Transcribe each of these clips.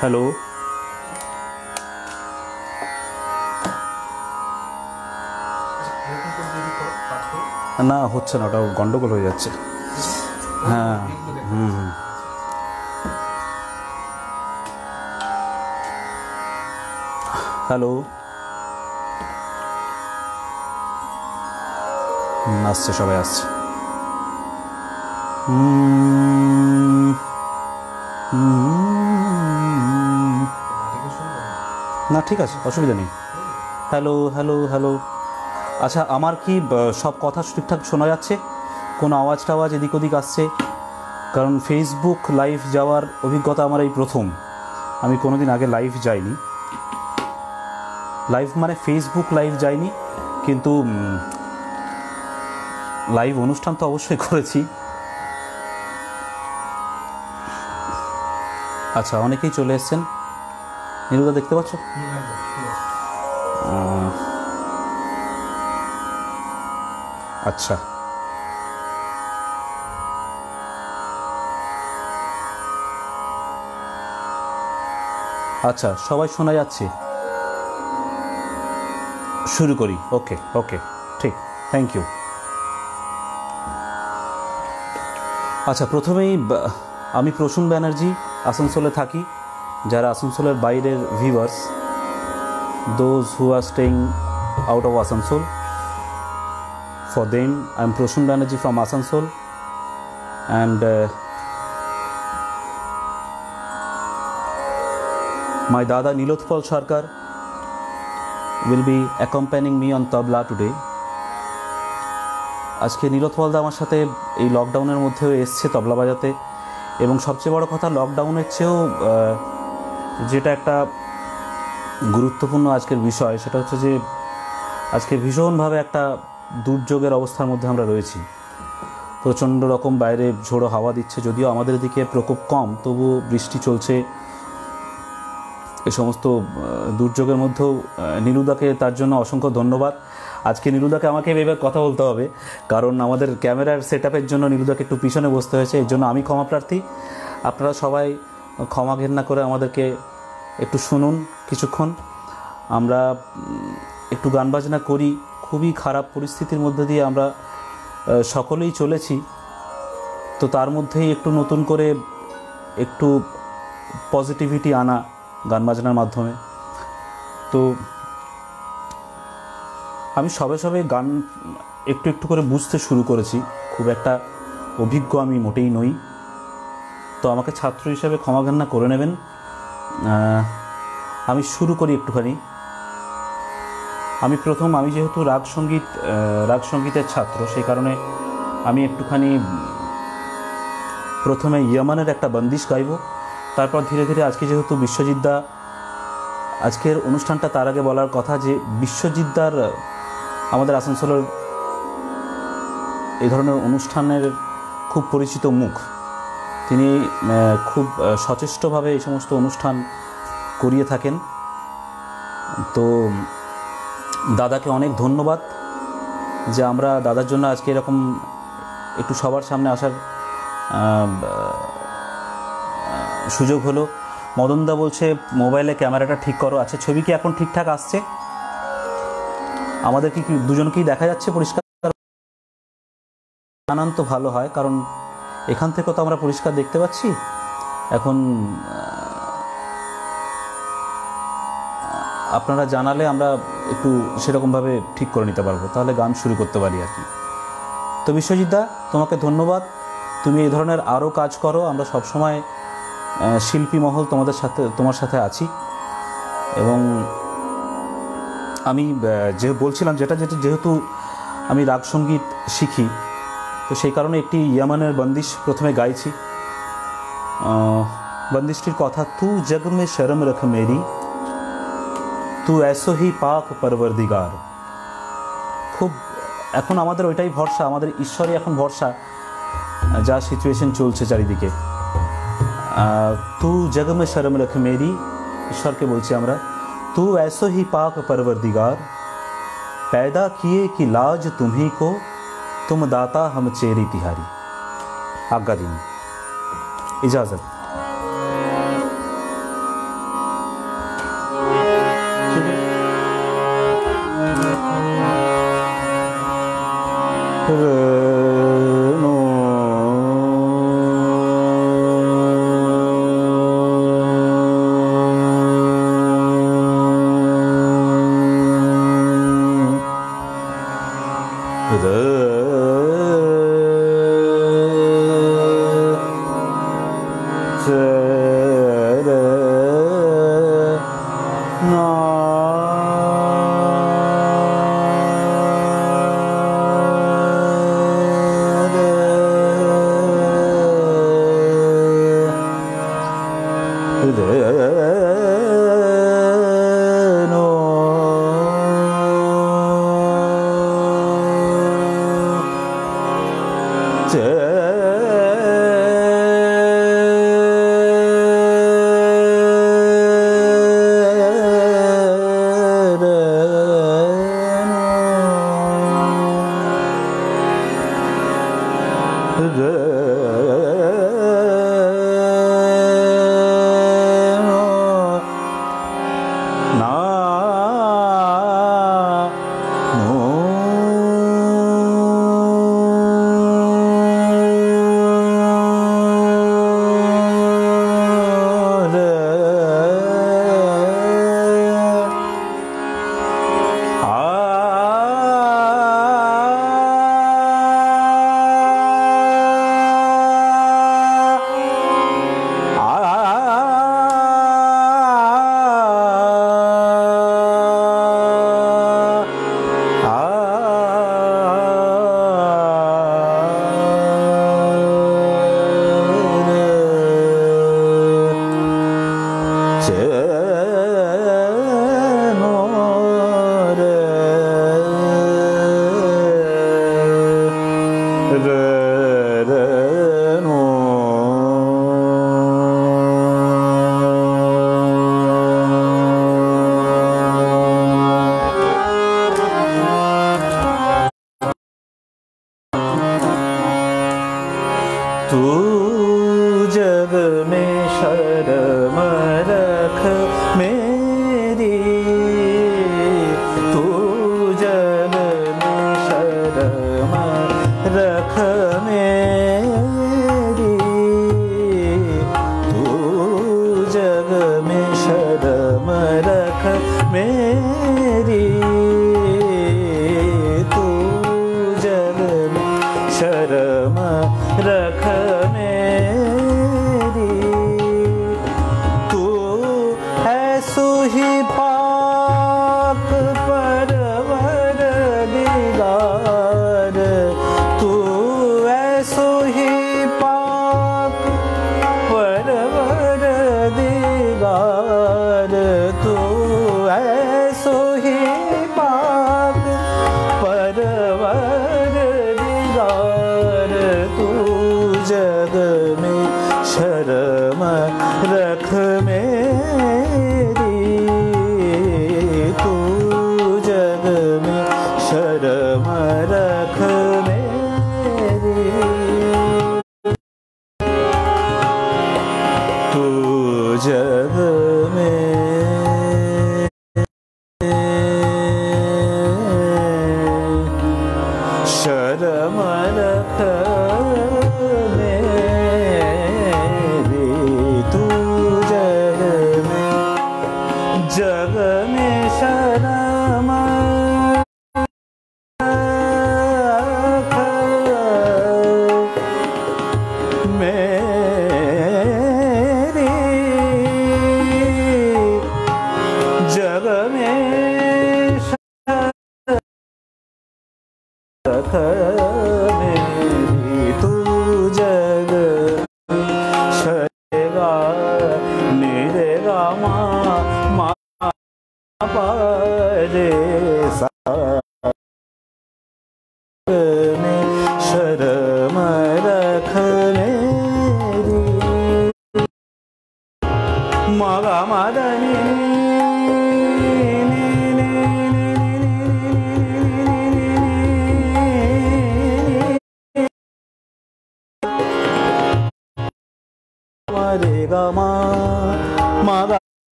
Hello, না হচ্ছে না, ওটা গন্ডগোল হয়ে যাচ্ছে। হ্যাঁ, হ্যালো, আসছে, সবাই আসছে। না ঠিক আছে, অসুবিধা নেই। Hello hello hello. আচ্ছা, আমার কি সব কথা ঠিকঠাক শোনা যাচ্ছে? কোনো আওয়াজ টাওয়াজ এদিক ওদিক আসছে? কারণ ফেসবুক লাইভ যাওয়ার অভিজ্ঞতা আমার এই প্রথম। আমি কোনো দিন আগে লাইভ যাইনি, লাইভ মানে ফেসবুক লাইভ যাইনি, কিন্তু লাইভ অনুষ্ঠান তো অবশ্যই করেছি। আচ্ছা, অনেকেই চলে এসছেন। নীলুদা দেখতে পাচ্ছ? আচ্ছা, আচ্ছা, সবাই শোনা যাচ্ছে? শুরু করি। ওকে ওকে, ঠিক, থ্যাংক ইউ। আচ্ছা, প্রথমেই আমি প্রসূন ব্যানার্জি, আসানসোলে থাকি। যারা আসানসোলের বাইরের viewers, those who R staying out of Asansol, for them I am Prosun Banerjee from Asansol, and my dada Nilotpal Sarkar will be accompanying me on tabla today. আজকে নীলোৎপল দা আমার সাথে এই লকডাউনের মধ্যেও এসছে তবলা বাজাতে, এবং সবচেয়ে বড় কথা লকডাউনের চেয়েও যেটা একটা গুরুত্বপূর্ণ আজকের বিষয়, সেটা হচ্ছে যে আজকে ভীষণভাবে একটা দুর্যোগের অবস্থার মধ্যে আমরা রয়েছি। প্রচণ্ড রকম বাইরে ঝোড়ো হাওয়া দিচ্ছে, যদিও আমাদের দিকে প্রকোপ কম, তবু বৃষ্টি চলছে। এই সমস্ত দুর্যোগের মধ্যেও নীলুদাকে তার জন্য অসংখ্য ধন্যবাদ। আজকে নীলুদাকে আমাকে এভাবে কথা বলতে হবে, কারণ আমাদের ক্যামেরার সেটআপের জন্য নীলুদাকে একটু পিছনে বসতে হয়েছে। এর জন্য আমি ক্ষমা প্রার্থী। আপনারা সবাই ক্ষমা ঘেন্না করে আমাদেরকে একটু শুনুন কিছুক্ষণ। আমরা একটু গান বাজনা করি। খুবই খারাপ পরিস্থিতির মধ্যে দিয়ে আমরা সকলেই চলেছি, তো তার মধ্যেই একটু নতুন করে একটু পজিটিভিটি আনা গান বাজনার মাধ্যমে। তো আমি সবে সবে গান একটু একটু করে বুঝতে শুরু করেছি, খুব একটা অভিজ্ঞ আমি মোটেই নই, তো আমাকে ছাত্র হিসেবে ক্ষমা ঘেন্না করে নেবেন। আমি শুরু করি একটুখানি। আমি যেহেতু রাগ সঙ্গীতের ছাত্র, সেই কারণে আমি একটুখানি প্রথমে ইয়মানের একটা বন্দিশ গাইব, তারপর ধীরে ধীরে আজকে যেহেতু বিশ্বজিৎ দা আজকের অনুষ্ঠানটা, তার আগে বলার কথা যে বিশ্বজিৎ দার আমাদের আসানসোলের এই ধরনের অনুষ্ঠানের খুব পরিচিত মুখ। তিনি খুব সচেষ্টভাবে এই সমস্ত অনুষ্ঠান করিয়ে থাকেন। তো দাদাকে অনেক ধন্যবাদ যে আমরা দাদার জন্য আজকে এরকম একটু সবার সামনে আসার সুযোগ হলো। মদনদা বলছে মোবাইলে ক্যামেরাটা ঠিক করো। আচ্ছা, ছবি কি এখন ঠিকঠাক আসছে? আমাদের কি দুজনকেই দেখা যাচ্ছে পরিষ্কার? জানান তো ভালো হয়, কারণ এখান থেকে তো আমরা পরিষ্কার দেখতে পাচ্ছি। এখন আপনারা জানালে আমরা একটু সেরকমভাবে ঠিক করে নিতে পারবো, তাহলে গান শুরু করতে পারি আর কি। তো বিশ্বজিৎ দা, তোমাকে ধন্যবাদ। তুমি এই ধরনের আরও কাজ করো। আমরা সবসময় শিল্পী মহল তোমার সাথে আছি। এবং আমি বলছিলাম যেহেতু আমি রাগ সঙ্গীত শিখি, তো সেই কারণে একটি ইয়ামানের বন্দিশ প্রথমে গাইছি। বন্দিশটির কথা, তু জগ মে শরম রখ মেরি, তু ऐसो ही पाक परवरदिगार। খুব এখন আমাদের ওইটাই ভরসা, আমাদের ঈশ্বরই এখন ভরসা, যা সিচুয়েশন চলছে চারিদিকে। তু জগ মে শরম রখ মেরি, ঈশ্বরকে বলছি আমরা, তু ऐसो ही पाक परवरदिगार, पैदा किए कि लाज तुम्ही को, तुम दाता हम चेरी तिहारी। आज्ञा दिन, इजाजत।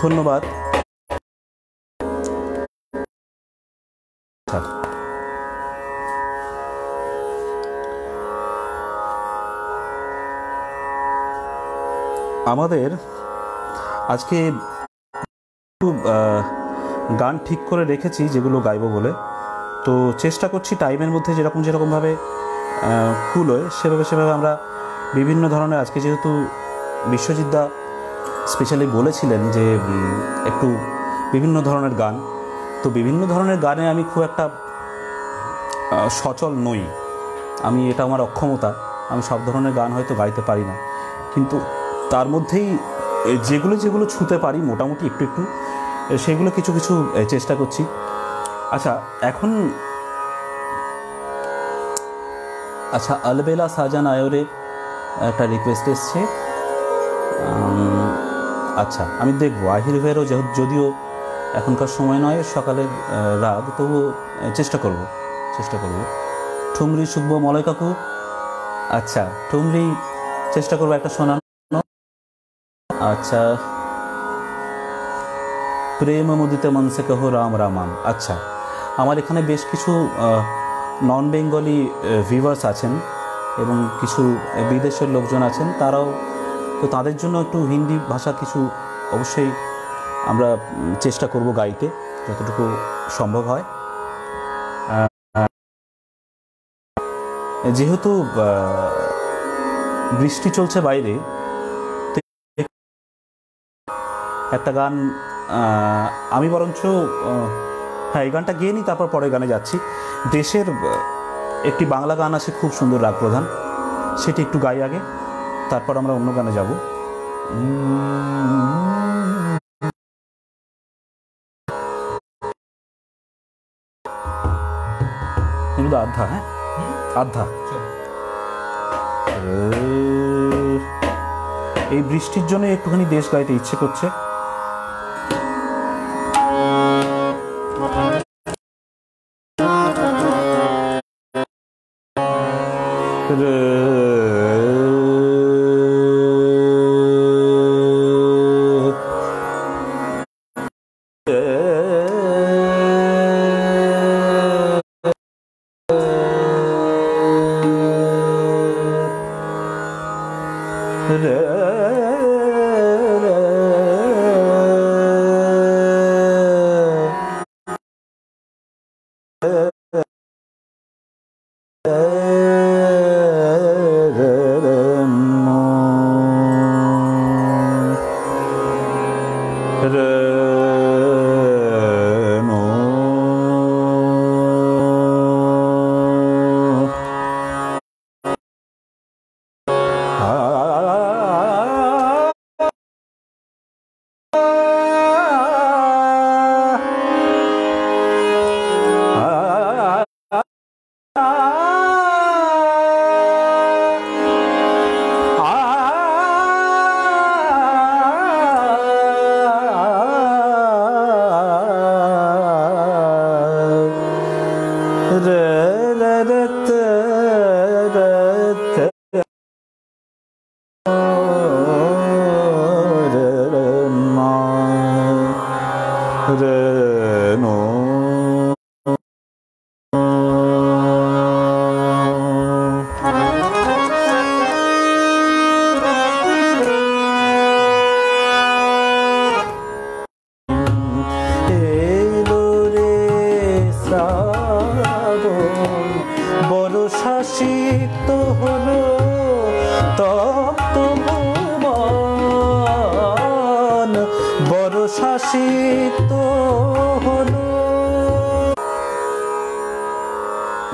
ধন্যবাদ। আমাদের আজকে গান ঠিক করে রেখেছি যেগুলো গাইবো বলে, তো চেষ্টা করছি টাইমের মধ্যে যেরকমভাবে কুল হয় সেভাবে আমরা বিভিন্ন ধরনের, আজকে যেহেতু বিশ্বজিৎদা স্পেশালি বলেছিলেন যে একটু বিভিন্ন ধরনের গান, তো বিভিন্ন ধরনের গানে আমি খুব একটা সচল নই, আমি এটা আমার অক্ষমতা, আমি সব ধরনের গান হয়তো গাইতে পারি না, কিন্তু তার মধ্যেই যেগুলো ছুঁতে পারি মোটামুটি একটু সেগুলো কিছু চেষ্টা করছি। আচ্ছা এখন আলবেলা সাজান আয়োরে একটা রিকোয়েস্ট এসছে, আচ্ছা আমি দেখবো। আহির ভেরও যদিও এখনকার সময় নয়, সকালের রাগ, তবুও চেষ্টা করব। ঠুমরি শুকবো মলয় কাকু, আচ্ছা ঠুমরি চেষ্টা করবো একটা শোনানো। আচ্ছা প্রেম মুদিতে মনসে কহো রাম রামাম। আচ্ছা আমার এখানে বেশ কিছু নন বেঙ্গলি ভিউয়ার্স আছেন এবং কিছু বিদেশের লোকজন আছেন, তারাও তো তাদের জন্য একটু হিন্দি ভাষা কিছু অবশ্যই আমরা চেষ্টা করব গাইতে যতটুকু সম্ভব হয়। যেহেতু বৃষ্টি চলছে বাইরে, একটা গান আমি বরঞ্চ হ্যাঁ এই গানটা গেয়ে নিই, তারপর পরের গানে যাচ্ছি। দেশের একটি বাংলা গান আছে খুব সুন্দর রাগ প্রধান, সেটি একটু গাই আগে, তারপর আমরা অন্য গানে যাব। শুধু আধা, হ্যাঁ আধা। এই বৃষ্টির জন্য একটুখানি দেশ গাইতে ইচ্ছে করছে।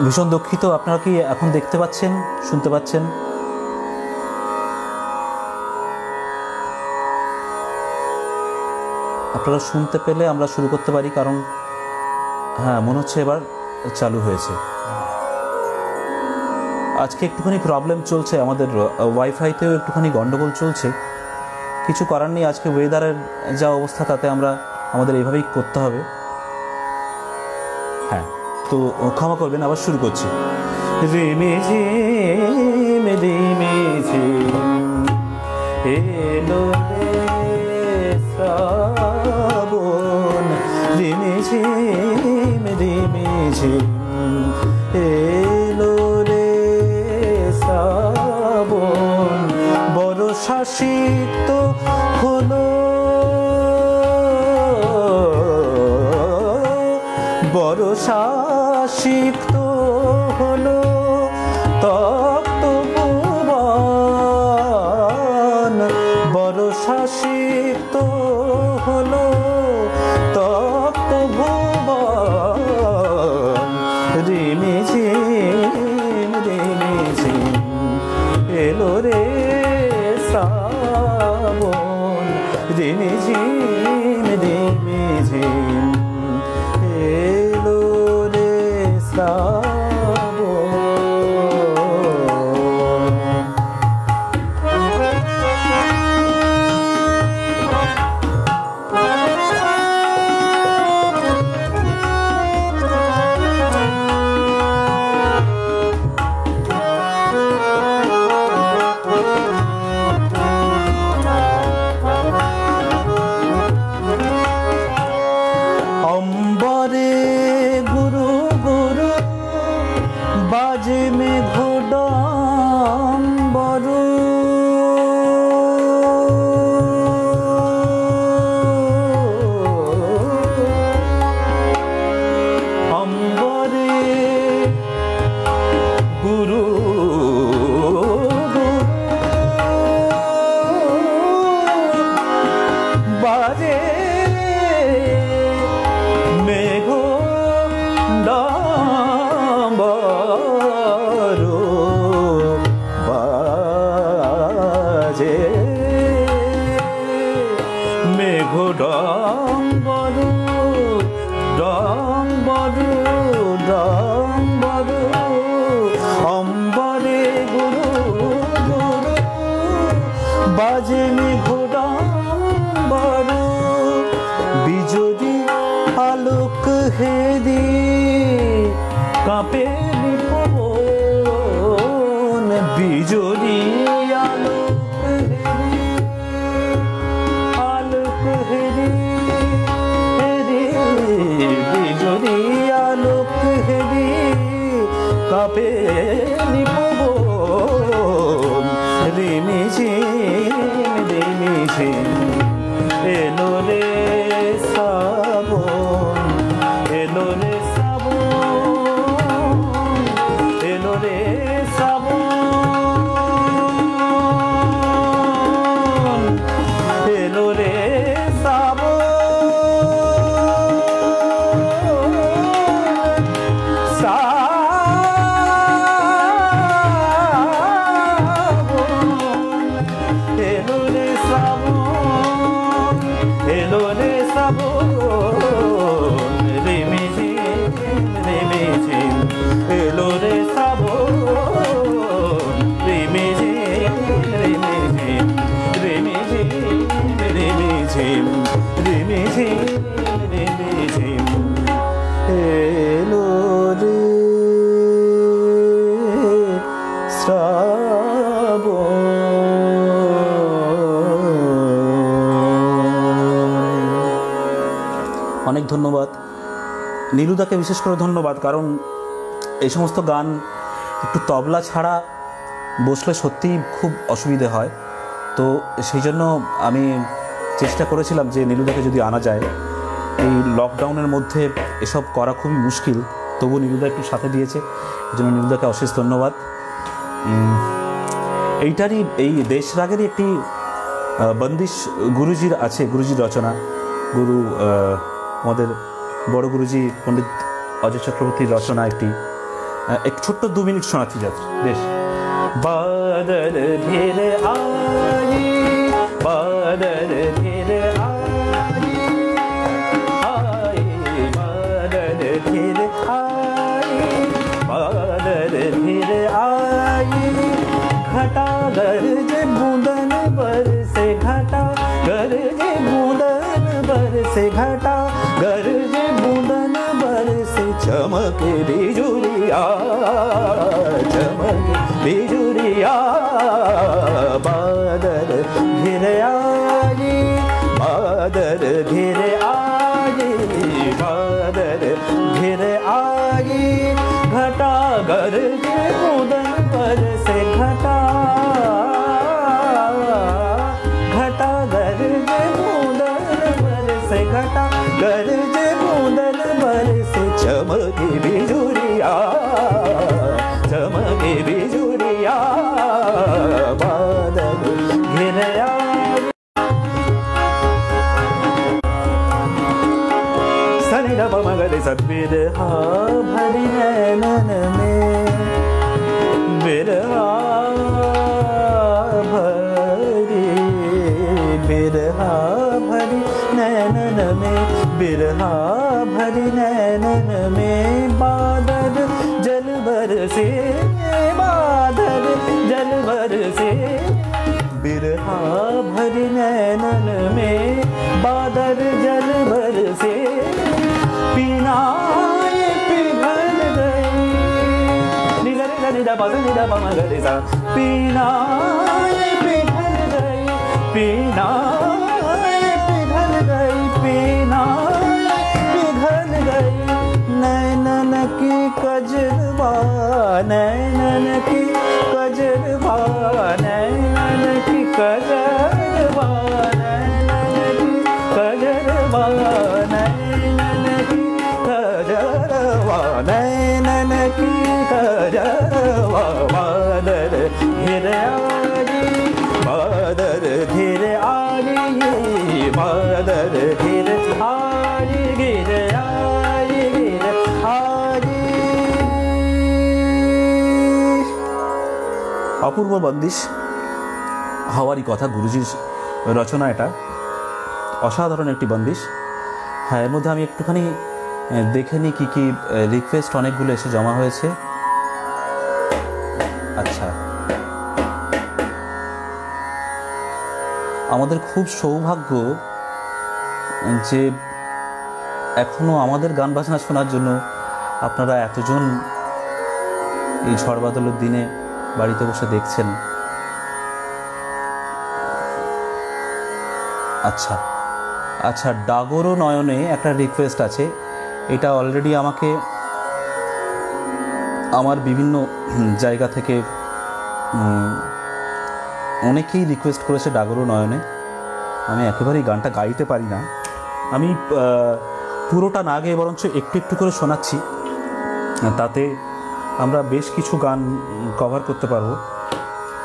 ভীষণ দুঃখিত, আপনারা কি এখন দেখতে পাচ্ছেন, শুনতে পাচ্ছেন? আপনারা শুনতে পেলে আমরা শুরু করতে পারি, কারণ হ্যাঁ মনে হচ্ছে এবার চালু হয়েছে। আজকে একটুখানি প্রবলেম চলছে, আমাদের ওয়াইফাইতেও একটুখানি গন্ডগোল চলছে। কিছু করার নেই, আজকে ওয়েদারের যা অবস্থা তাতে আমাদের এইভাবেই করতে হবে। হ্যাঁ, তো ক্ষমা করবেন, আবার শুরু করছি। রিমি ঝিম রিমি ঝিম এলো রে শ্রাবণ, রিমি ঝিম রিমি ঝিম এলো রে শ্রাবণ, বর্ষা শীত হলো, বর্ষা সিক্ত হলো তপ্ত ভুবন, বর্ষা সিক্ত হলো তপ্ত ভুবন, রিমি ঝিম রিমি ঝিম এলো রে শ্রাবণ, রিমি ঝিম রিমি ঝিম এলো রে শ্রাবণ। অম্বরে গুরু গুরু বাজে মেঘ ডম্বরু, অম্বরে গুরু বাজে মেঘ ডম্বরু, হেদি কাঁপে নিপবন বিজুলি আলোক হেদি বিজুলি আলোক হেদি কাঁপে নিপবন রিমিঝিম রিমিঝিম এলো রে শ্রাবণ এলো রে শ্রাবণ এলো রে শ্রাবণ এলো রে শ্রাবণ অনেক ধন্যবাদ নীলুদাকে, বিশেষ করে ধন্যবাদ, কারণ এই সমস্ত গান একটু তবলা ছাড়া বসলে সত্যিই খুব অসুবিধে হয়। তো সেই জন্য আমি চেষ্টা করেছিলাম যে নীলুদাকে যদি আনা যায়। এই লকডাউনের মধ্যে এসব করা খুবই মুশকিল, তবু নীলুদা একটু সাথে দিয়েছে, এই জন্য নীলুদাকে অশেষ ধন্যবাদ। এইটারই এই দেশরাগেরই একটি বন্দিশ গুরুজির আছে, গুরুজির রচনা, গুরু আমাদের বড় গুরুজি পণ্ডিত অজয় চক্রবর্তীর রচনা। একটি ছোট্ট 2 মিনিট শোনাচ্ছি যাচ্ছে। বেশ। বাদল ঘিরে আই বাদল ঘিরে আই বাদল ঘিরে আই বাদল ঘিরে আই घटा गरज बूंदन बरसे घटा गरज बूंदन बरसे घटा गरज बूंदन बरसे चमके बिजुलिया चमके बिजुलिया बादल घिरे आई बादल घिरे आई बादल घिरे आई घटा गरज बूंदन बरसे घटा घटा गरज बूंदन बरसे घटा गरज बूंदन बरसे चमके बिजुलिया चमके बिजुलिया बादल घिरे आई सनि द प म ग रे सा बिरहा भरी नैनन में बिरहा भरी बिरहा भरी नैनन में बिरहा भरी नैनन में बादल जल बरसे बादल जल बरसे बिरहा भरी नैनन में बादल जल बरसे पीनाए पिघल गई निदा पा म ग रे सा पीनाए पिघल गई पीनाए पिघल गई पीनाए पिघल गई नैनन की कजरवा नैनन की कजरवा नैनन की कजरवा नैनन की कजरवा नैनन की कजरवा नैनन की कजरवा बादल घिरे आई बादल घिरे आई बादल घिरे आई घिरे आई घिरे आई। অপূর্ব বন্দিশ হওয়ারই কথা, গুরুজির রচনা, এটা অসাধারণ একটি বন্দিশ। হ্যাঁ, এর মধ্যে আমি একটুখানি দেখে নিই কী কী রিকোয়েস্ট অনেকগুলো এসে জমা হয়েছে। আচ্ছা, আমাদের খুব সৌভাগ্য যে এখনও আমাদের গান বাজনা শোনার জন্য আপনারা এতজন এই ঝড় বাদলের দিনে বাড়িতে বসে দেখছেন। আচ্ছা আচ্ছা, ডাগরো নয়নে একটা রিকোয়েস্ট আছে। এটা অলরেডি আমাকে আমার বিভিন্ন জায়গা থেকে অনেকেই রিকোয়েস্ট করেছে ডাগরো নয়নে। আমি একেবারেই গানটা গাইতে পারি না, আমি পুরোটা না গেয়ে বরঞ্চ একটু একটু করে শোনাচ্ছি, তাতে আমরা বেশ কিছু গান কভার করতে পারবো।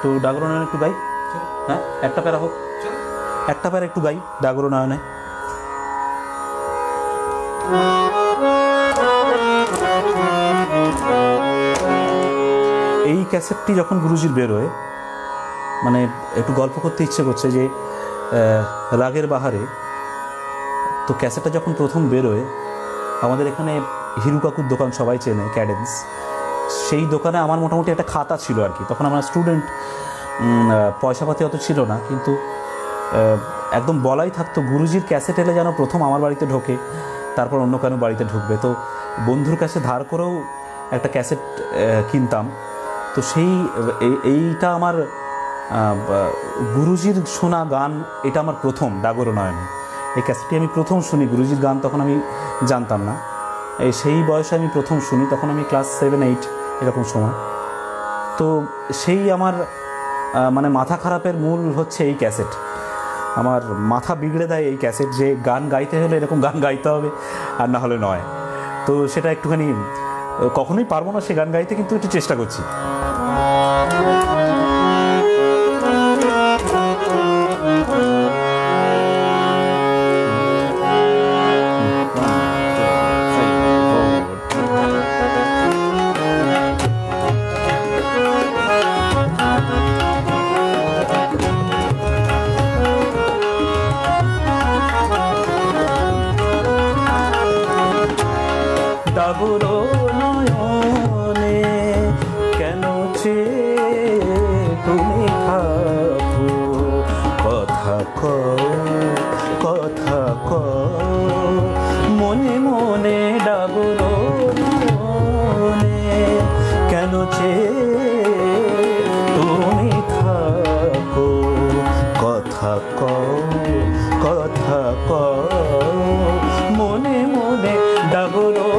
তো ডাগরো নয়নে একটু গাই, হ্যাঁ একটা প্যারা হোক, একটা প্যারা একটু গাই ডাগরো নয়নে। এই ক্যাসেটটি যখন গুরুজির বেরোয়, মানে একটু গল্প করতে ইচ্ছে করছে যে রাগের বাহারে, তো ক্যাসেটটা যখন প্রথম বেরোয় আমাদের এখানে হিরু কাকুর দোকান সবাই চেনে, ক্যাডেন্স, সেই দোকানে আমার মোটামুটি একটা খাতা ছিল আর কি। তখন আমরা স্টুডেন্ট, পয়সাপাতি অত ছিল না, কিন্তু একদম বলাই থাকতো গুরুজির ক্যাসেট এলে যেন প্রথম আমার বাড়িতে ঢোকে, তারপর অন্য কারো বাড়িতে ঢুকবে। তো বন্ধুর কাছে ধার করেও একটা ক্যাসেট কিনতাম। তো এইটা আমার গুরুজির শোনা গান, এটা আমার প্রথম ডাগরো নয়নে। এই ক্যাসেটটি আমি প্রথম শুনি, গুরুজির গান তখন আমি জানতাম না, সেই বয়সে আমি প্রথম শুনি, তখন আমি ক্লাস 7-8 এরকম সময়। তো সেই আমার মানে মাথা খারাপের মূল হচ্ছে এই ক্যাসেট। আমার মাথা বিগড়ে দেয় এই ক্যাসেট, যে গান গাইতে হলে এরকম গান গাইতে হবে, আর না হলে নয়। তো সেটা একটুখানি, কখনোই পারবো না সে গান গাইতে, কিন্তু একটু চেষ্টা করছি। ডাগরো নয়নে কেন তুমি থাকো, কথা কথা মনে মনে। ডাগরো নয়নে কেন তুমি থাকো, কথা কথা মনে মনে। ডাগরো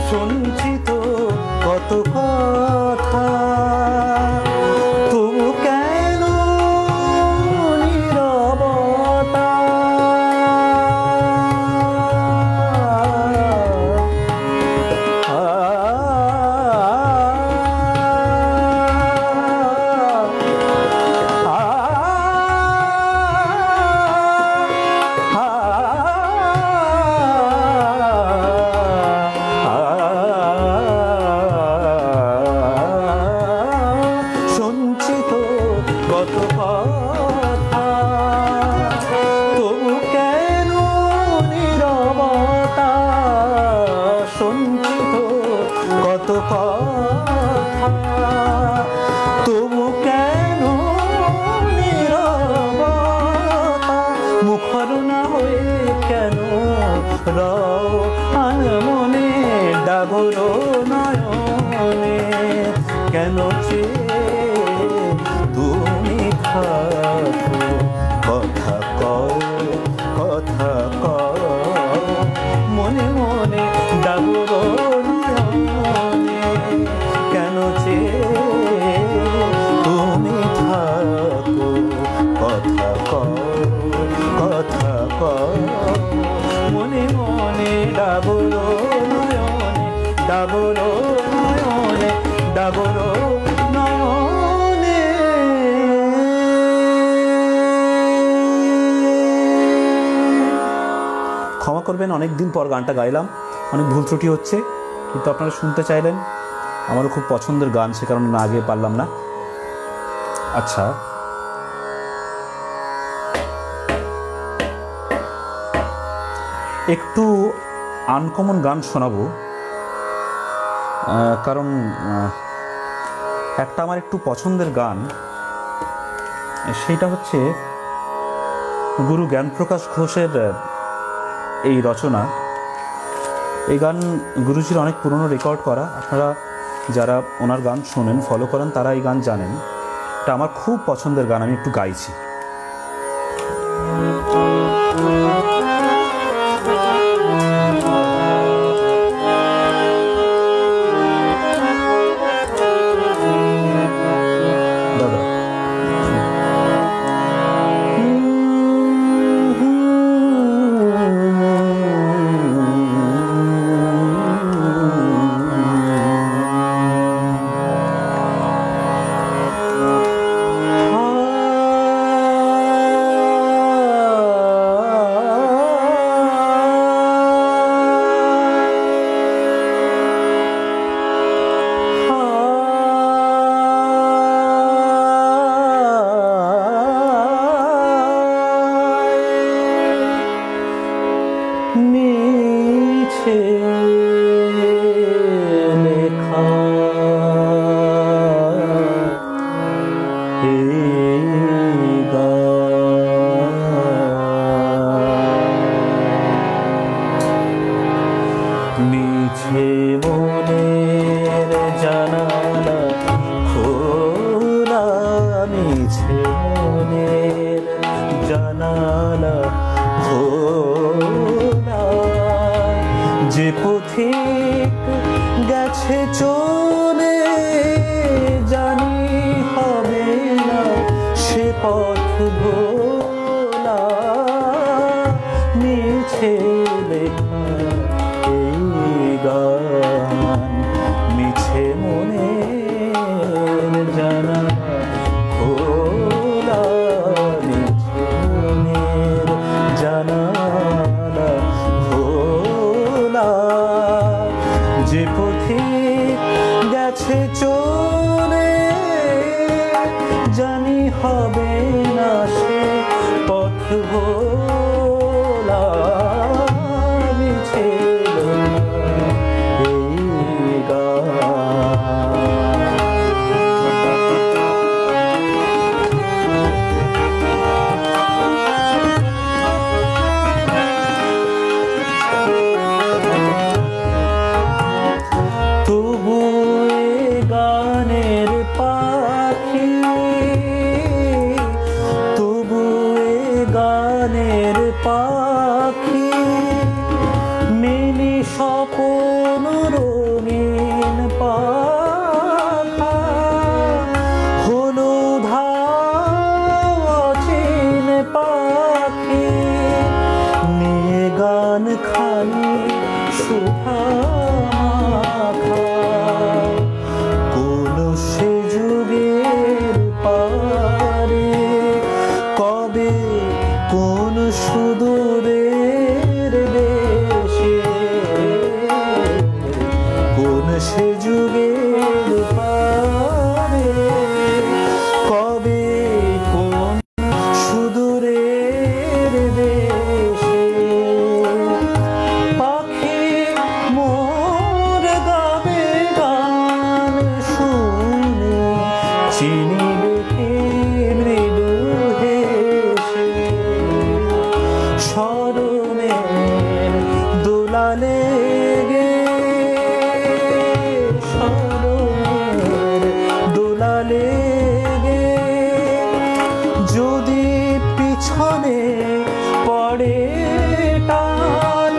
শুনছি তো কত কথা, তবু কেন নীরবতা? তবু কেন নীরবতা? মুখর না হয়ে কেন রও আনমনে? ডাগরো নয়নে কেন তুমি থাকো, কথা কথা মনে মনে। ডাগরো নয়নে কেন তুমি থাকো, কথা কথা মনে মনে। ডাগরো নয়নে, ডাগরো নয়নে, ডাগরো নয়নে। ক্ষমা করবেন, অনেক দিন পর গানটা গাইলাম, অনেক ভুল ত্রুটি হচ্ছে, কিন্তু আপনারা শুনতে চাইলেন, আমারও খুব পছন্দের গান, সে কারণে না আগে পারলাম না। আচ্ছা, একটু আনকমন গান শোনাবো, কারণ একটা আমার একটু পছন্দের গান, সেটা হচ্ছে গুরু জ্ঞানপ্রকাশ ঘোষের এই রচনা। এই গান গুরুজির অনেক পুরনো রেকর্ড করা। আপনারা যারা ওনার গান শোনেন, ফলো করেন, তারা এই গান জানেন। এটা আমার খুব পছন্দের গান, আমি একটু গাইছি। যে পথিক গেছে চলে, জানি হবে না সে পথ ভোলা, মিছে লেখা এই গান, মিছে মনের জানা খোলা, মিছে মনের জানালা খোলা। যে পথিক গেছে চলে, জানি হবে না সে পথ ভোলা, মিছে এই গান। তবু এ গানের পাখি, তবু এ গানের পাখি, মিনি স্বপন রঙিন পাখা, হলো ধাওয়াচিন পাখি, নিয়ে গান খানি শুভা মাখা, কোন সে যুগের পারে, কবে কোন সুদূরের দেশে, কোন সে যুগের পারে, কবে কোন সুদূরের দেশে, পাখি মোর গাবে গান শুনে, চিনিবে কে মৃদু হেসে, স্মরণের দোলালে গে, স্মরণের দোলালে গে, যদি পিছনে পড়ে টান,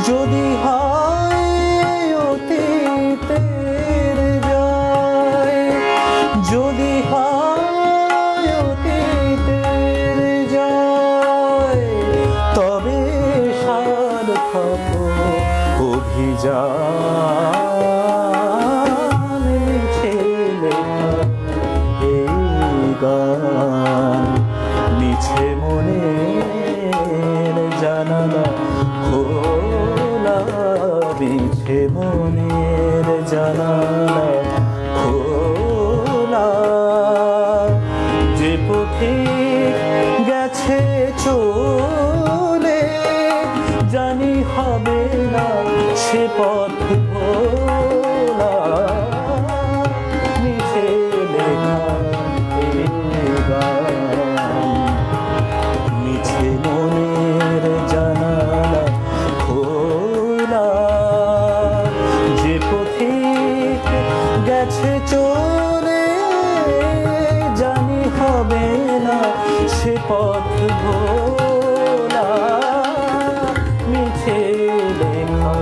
যদি হয় অতীতের জয়, যদি হয় অতীতের জয়, তবে সার্থক অভিযান, মিছে লেখা এই গান, মিছে মনে পথ ভোলা মিছে লেখা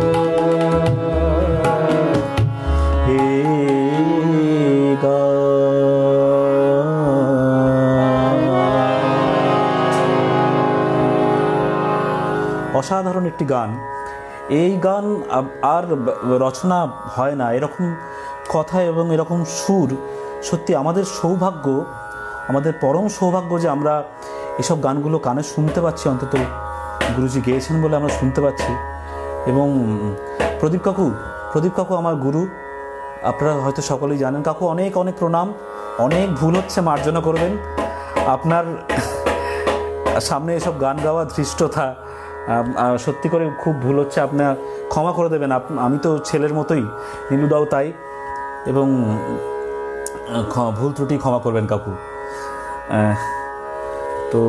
অসাধারণ একটি গান। এই গান আর রচনা হয় না, এরকম কথা এবং এরকম সুর সত্যি আমাদের সৌভাগ্য, আমাদের পরম সৌভাগ্য যে আমরা এসব গানগুলো কানে শুনতে পাচ্ছি, অন্তত গুরুজি গেয়েছেন বলে আমরা শুনতে পাচ্ছি। এবং প্রদীপ কাকু আমার গুরু, আপনারা হয়তো সকলেই জানেন। কাকু অনেক অনেক প্রণাম, অনেক ভুল হচ্ছে, মার্জনা করবেন। আপনার সামনে এসব গান গাওয়া ধৃষ্টতা, সত্যি করে খুব ভুল হচ্ছে, আপনার ক্ষমা করে দেবেন। আমি তো ছেলের মতোই, নীলুদাও তাই, এবং ভুল ত্রুটি ক্ষমা করবেন কাকু। তো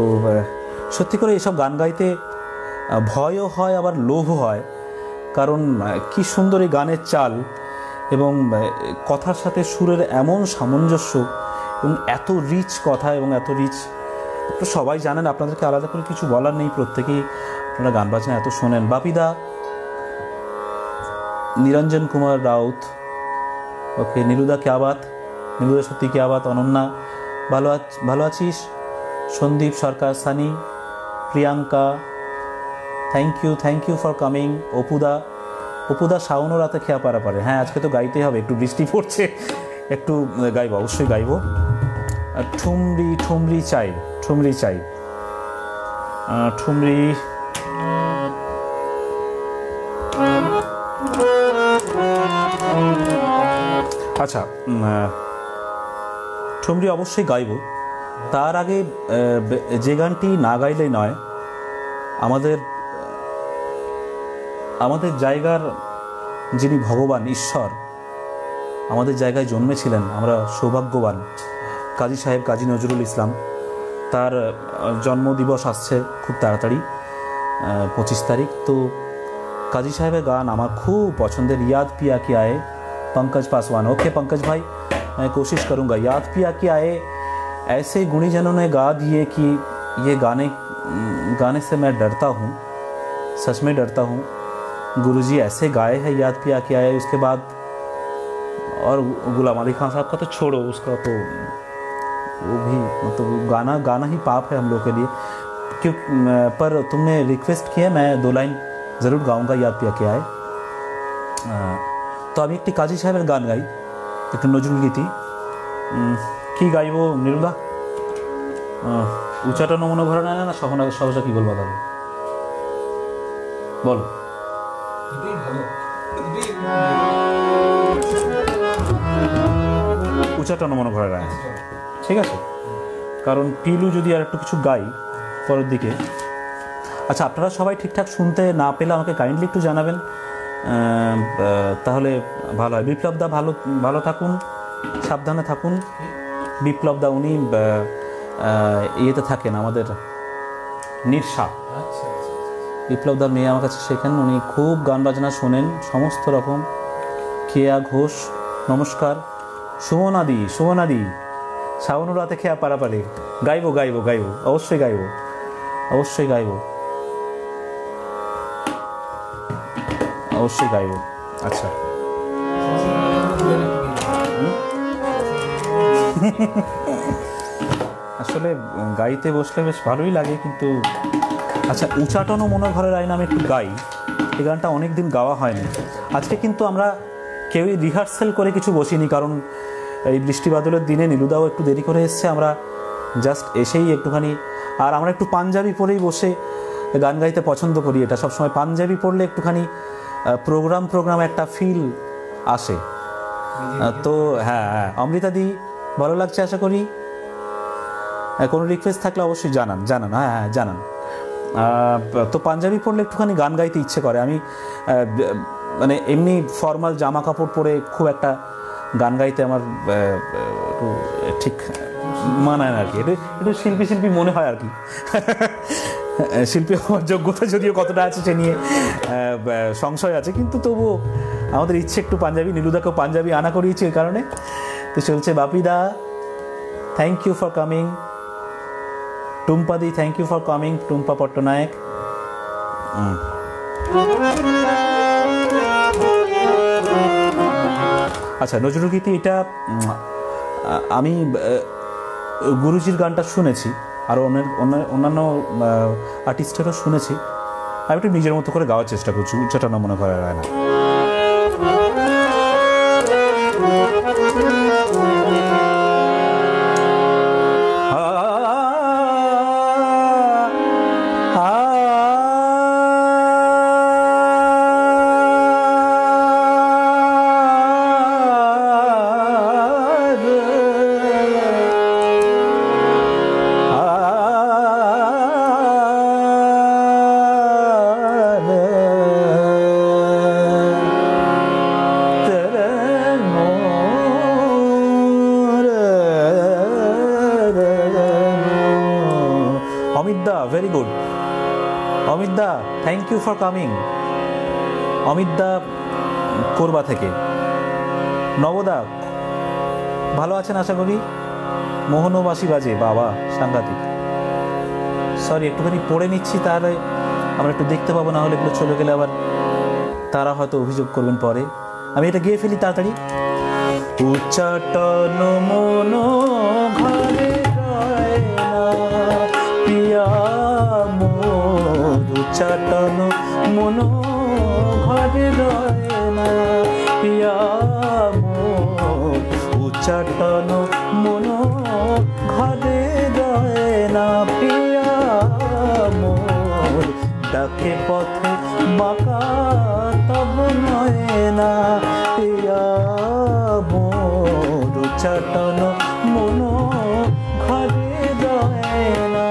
সত্যি করে এসব গান গাইতে ভয়ও হয়, আবার লোভও হয়, কারণ কি সুন্দর এই গানের চাল এবং কথার সাথে সুরের এমন সামঞ্জস্য এবং এত রিচ কথা এবং এত রিচ। সবাই জানেন, আপনাদেরকে আলাদা করে কিছু বলার নেই, প্রত্যেকেই আপনারা গান বাজনা এত শোনেন। বাপিদা, নিরঞ্জন কুমার রাউত, ওকে। নীলুদা क्या बात, নীলুদা সত্যি क्या बात। অনন্যা, ভালো আছিস। Sandeep Sarkar, Sunny, Priyanka, thank you for coming. অপুদা শাওনো রাতে খেয়া পারে। হ্যাঁ, আজকে তো গাইতে হবে, একটু বৃষ্টি পড়ছে, একটু গাইব, অবশ্যই গাইব। ঠুমরি চাই। আচ্ছা, ঠুমরি অবশ্যই গাইব। তার আগে যে গানটি না গাইলেই নয়, আমাদের জায়গার যিনি ভগবান ঈশ্বর আমাদের জায়গায় জন্মেছিলেন, আমরা সৌভাগ্যবান। কাজী সাহেব কাজী নজরুল ইসলাম, তার জন্মদিবস আসছে খুব তাড়াতাড়ি, 25 তারিখ। তো কাজী সাহেবের গান আমার খুব পছন্দের। याद पिया कि आए, पंकज पासवान। ओके पंकज भाई, मैं कोशिश करूँगा। याद पिया कि आए ऐसे गुणीजनों ने गा दिए कि ये गाने से मैं डरता हूँ, सच में डरता हूँ। गुरुजी ऐसे गाए हैं याद पिया कि आए। उसके बाद और गुलाम अली खान साहब का तो छोड़ो, उसका तो वो भी मतलब गाना ही पाप है हम लोग के लिए। क्यों पर तुमने रिक्वेस्ट किया, मैं 2 लाइन ज़रूर गाऊंगा याद पिया कि आए। তো আমি একটি কাজী সাহেবের গান গাই, একটু নজরুল গীতি। কি গাইব নীলুদা? উঁচাটা নমুনা ভরা নেয় না সহজা কি বলবো তাহলে বলো? উঁচাটা নমুনা ভরা নেয়, ঠিক আছে। কারণ পিলু যদি আর একটু কিছু গাই পরের দিকে। আচ্ছা, আপনারা সবাই ঠিকঠাক শুনতে না পেলে আমাকে কাইন্ডলি একটু জানাবেন, তাহলে ভালো হয়। বিপ্লবদা ভালো থাকুন, সাবধানে থাকুন। বিপ্লবদা উনি ইয়েতে থাকেন, আমাদের নির্সা। বিপ্লবদার মেয়ে আমার কাছে শেখেন, উনি খুব গান বাজনা শোনেন সমস্ত রকম। কেয়া ঘোষ, নমস্কার। সুমনাদি শাওন রাতে খেয়া পারাপারে। গাইব, অবশ্যই গাইব। আচ্ছা, আসলে গাইতে বসলে বেশ ভালোই লাগে, কিন্তু আচ্ছা, উঁচাটনও মনে ঘরের আইন আমি একটু গাই। এই গানটা অনেক দিন গাওয়া হয়নি। আজকে কিন্তু আমরা কেউই রিহার্সেল করে কিছু বসিনি, কারণ এই বৃষ্টি বাদলের দিনে নীলুদাও একটু দেরি করে এসছে। আমরা জাস্ট এসেই একটুখানি, আর আমরা একটু পাঞ্জাবি পরেই বসে গান গাইতে পছন্দ করি। এটা সবসময় পাঞ্জাবি পরলে একটুখানি প্রোগ্রাম একটা ফিল আসে। তো হ্যাঁ, অমৃতাদি ভালো লাগছে আশা করি। কোনো রিকোয়েস্ট থাকলে অবশ্যই জানান। হ্যাঁ, জানান। তো পাঞ্জাবি পরলে একটুখানি গান গাইতে ইচ্ছে করে। আমি মানে এমনি ফর্মাল জামা কাপড় পরে খুব একটা গান গাইতে আমার একটু ঠিক মানায় না আর কি। একটু শিল্পী মনে হয় আর কি। শিল্পী হওয়ার যোগ্যতা যদিও কতটা আছে সে নিয়ে সংশয় আছে, কিন্তু তবুও আমাদের ইচ্ছে একটু পাঞ্জাবি। নীলুদাকেও পাঞ্জাবি আনা করিয়েছি ওই কারণে। তো চলছে। বাপিদা, থ্যাংক ইউ ফর কামিং। টুম্পাদি, thank you for coming, Tumpa Pattanayak. আচ্ছা, নজরুলগীতি এটা আমি গুরুজির গানটা শুনেছি, আর অন্যান্য আর্টিস্টেরও শুনেছি। আমি একটু নিজের মতো করে গাওয়ার চেষ্টা করছি, উচ্চাটনা মনে করা যায় না। Very good Amit da, thank you for coming. Amit da Korba থেকে। নবদা ভালো আছেন আশা করি। মোহনও বাসি বাজে, বাবা সাংঘাতিক। সরি, একটুখানি পড়ে নিচ্ছি, তাহলে আমরা একটু দেখতে পাবো, না হলে এগুলো চলে গেলে আবার তারা হয়তো অভিযোগ করবেন পরে। আমি এটা গেয়ে ফেলি তাড়াতাড়ি। উচ্চাটন মন ঘরে রয় না পিয়া মোর, উচ্চাটন মন ঘরে রয় না পিয়া মোর, উচ্চাটন মন ঘরে রয় না পিয়া মোর, ডাকে পথে বাঁকা তব নয় না পিয়া মোর, উচ্চাটন মন ঘরে রয় না।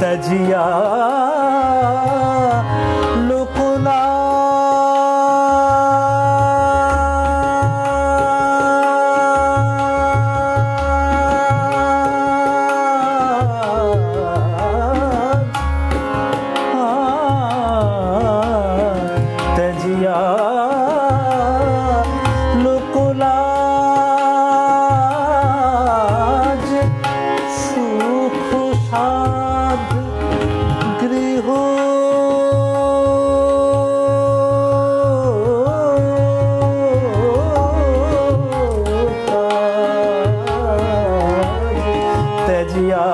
तजिया लुकना तजिया लुकना सुख साध गृह तजिया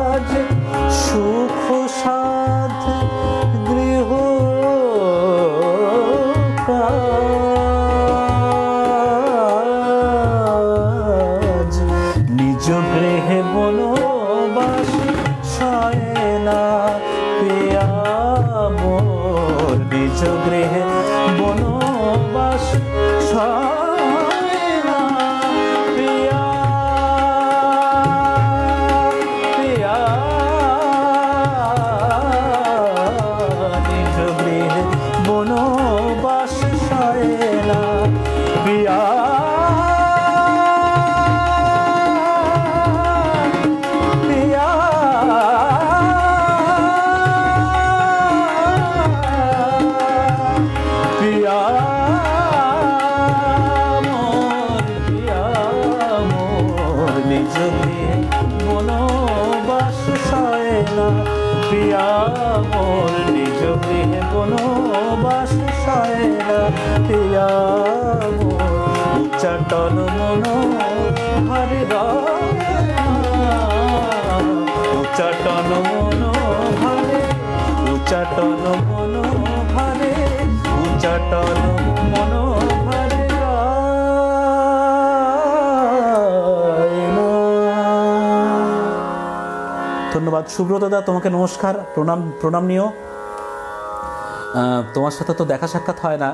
लोकलाज सुख साध गृह নিজ গৃহে বনবাসী সয় না পিয়া মোর, নিজ গৃহে বনবাসী সয় না পিয়া পিয়া, নিজ গৃহে বনবাসী সয় না পিয়া পিয়া মোর, নিজ গৃহে বনবাস সয় না পিয়া মোর, উচ্চাটন মন ঘরে রয় না, উচ্চাটন মন ঘরে, উচ্চাটন মন ঘরে, উচ্চাটন মন ঘরে রয় না। ধন্যবাদ সুব্রত দা, তোমাকে নমস্কার, প্রণাম নিও। তোমার সাথে তো দেখা সাক্ষাৎ হয় না,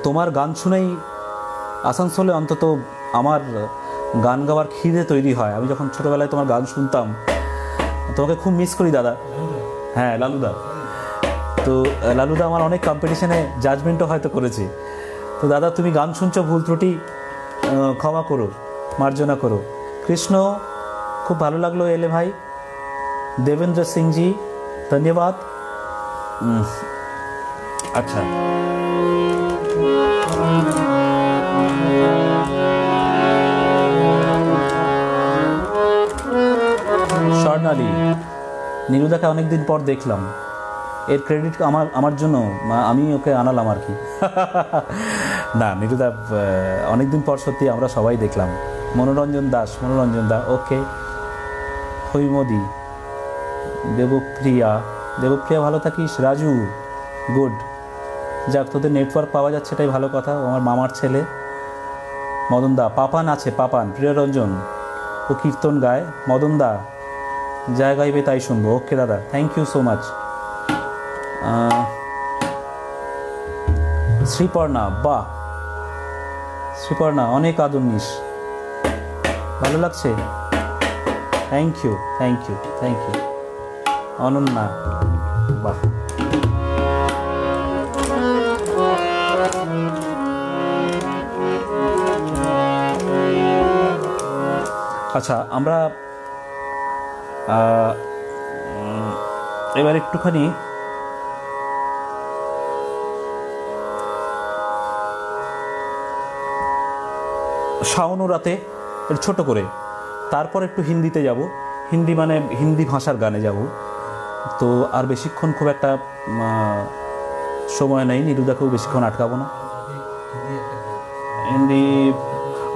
তোমার গান শুনেই আসানসোলে অন্তত আমার গান গাওয়ার খিদে তৈরি হয়। আমি যখন ছোটোবেলায় তোমার গান শুনতাম তোমাকে খুব মিস করি দাদা। হ্যাঁ লালুদা, তো লালুদা আমার অনেক কম্পিটিশনে জাজমেন্টও হয়তো করেছে। তো দাদা তুমি গান শুনছো, ভুল ত্রুটি ক্ষমা করো, মার্জনা করো। কৃষ্ণ খুব ভালো লাগলো এলে ভাই। দেবেন্দ্র সিংজি ধন্যবাদ। আচ্ছা স্বর্ণালী, নীলুদাকে অনেকদিন পর দেখলাম, এর ক্রেডিট আমার জন্য, আমি ওকে আনালাম আর কি। না নীলুদা অনেকদিন পর সত্যি আমরা সবাই দেখলাম। মনোরঞ্জন দা ওকে। হৈমদি, দেবপ্রিয়া ভালো থাকিস। রাজু গুড, যাক তোদের নেটওয়ার্ক পাওয়া যাচ্ছে এটাই ভালো কথা। আমার মামার ছেলে মদন দা, পাপান আছে, পাপান প্রিয়রঞ্জন, ও কীর্তন গায়। মদন দা যা গাইবে তাই শুনবো। ওকে দাদা, thank you so much. Sriparna, বাহ শ্রীপর্ণা অনেক আদর্নিস, ভালো লাগছে, থ্যাংক ইউ। অনন্যা, বাহ। আচ্ছা আমরা এবার একটুখানি শাওন রাতে ছোট করে, তারপর একটু হিন্দিতে যাব, হিন্দি মানে হিন্দি ভাষার গানে যাব। তো আর বেশিক্ষণ খুব একটা সময় নেই, নীলুদাকেও বেশিক্ষণ আটকাবো না। হিন্দি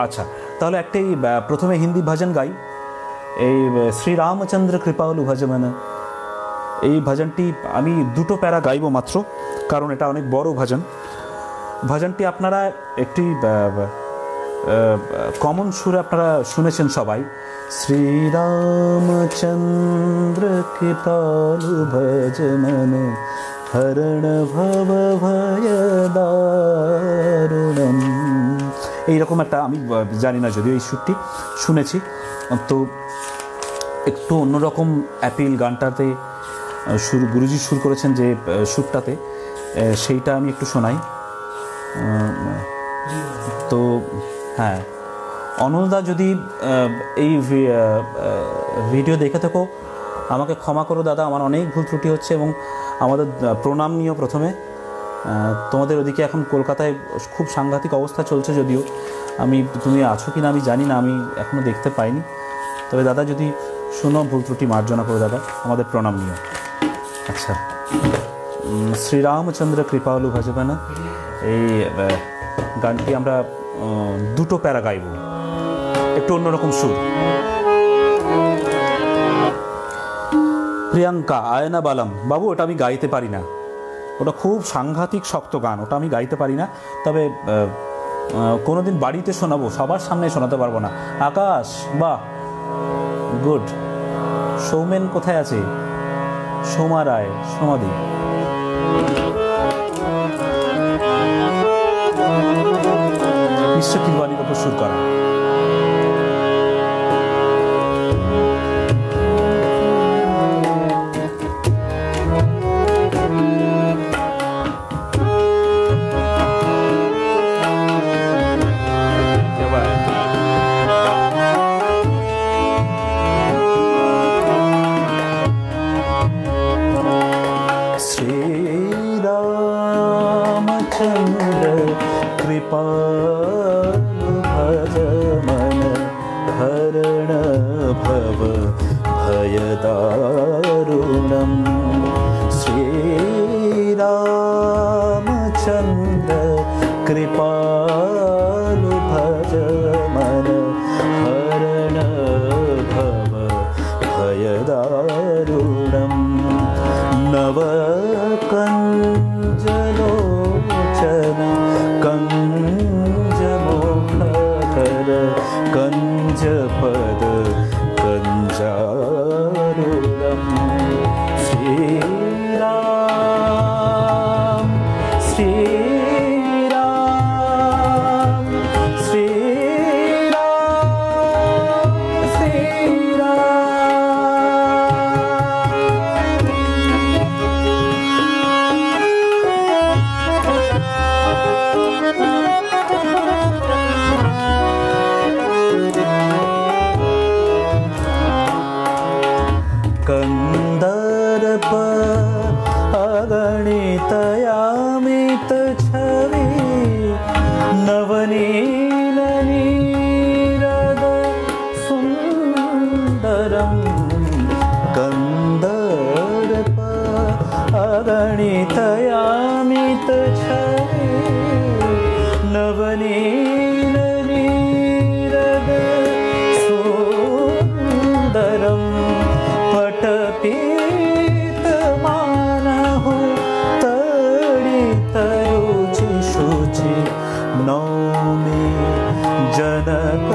আচ্ছা, তাহলে একটাই প্রথমে হিন্দি ভজন গাই। এই শ্রীরামচন্দ্র কৃপালু ভজন, এই ভজনটি আমি দুটো প্যারা গাইব মাত্র, কারণ এটা অনেক বড় ভজন। ভজনটি আপনারা একটি কমন সুরে আপনারা শুনেছেন সবাই। শ্রীরামচন্দ্র কৃপালু ভজন হরণ ভব ভয় দারুণম, এইরকম একটা, আমি জানি না যদিও এই সুরটি শুনেছি, তো একটু অন্যরকম অ্যাপিল গানটাতে সুর, গুরুজি সুর করেছেন যে সুরটাতে, সেইটা আমি একটু শোনাই। তো হ্যাঁ, অনলদা যদি এই ভিডিও দেখে থাকো আমাকে ক্ষমা করো দাদা, আমার অনেক ভুল ত্রুটি হচ্ছে, এবং আমাদের প্রণাম নিও প্রথমে। তোমাদের ওদিকে এখন কলকাতায় খুব সাংঘাতিক অবস্থা চলছে, যদিও তুমি আছো কি না আমি জানি না, আমি এখনও দেখতে পাইনি। তবে দাদা যদি শুনো, ভুল ত্রুটি মার্জনা করো দাদা, আমাদের প্রণাম নিও। আচ্ছা, শ্রীরামচন্দ্র কৃপালু ভজবানা, এই গানটি আমরা দুটো প্যারা গাইব, একটু অন্যরকম সুর। প্রিয়াঙ্কা আয়না বালাম, বাবু ওটা আমি গাইতে পারি না, ওটা খুব সাংঘাতিক শক্ত গান, ওটা আমি গাইতে পারি না। তবে কোনোদিন বাড়িতে শোনাবো, সবার সামনে শোনাতে পারবো না। আকাশ, বাহ গুড। সৌমেন কোথায় আছে? সোমা রায়, সমাধি। মিস্টার কিরবানির ওপর সুর করা। श्रीरामचंद्र कृपालु भजमन हरण भव भयदारुणम्। श्रीरामचंद्र कृपालु भजमन हरण भव भयदारुणम्। नवकञ्जलोचन कञ्जमुखकर कञ्जपद कञ्जारुणम्। श्री सुंदरम कंदर्प अगणितयामित छवि नवनील नीरद सुंदरम पटपीत मानहु तड़ित रुचि शुचि नौमि जनक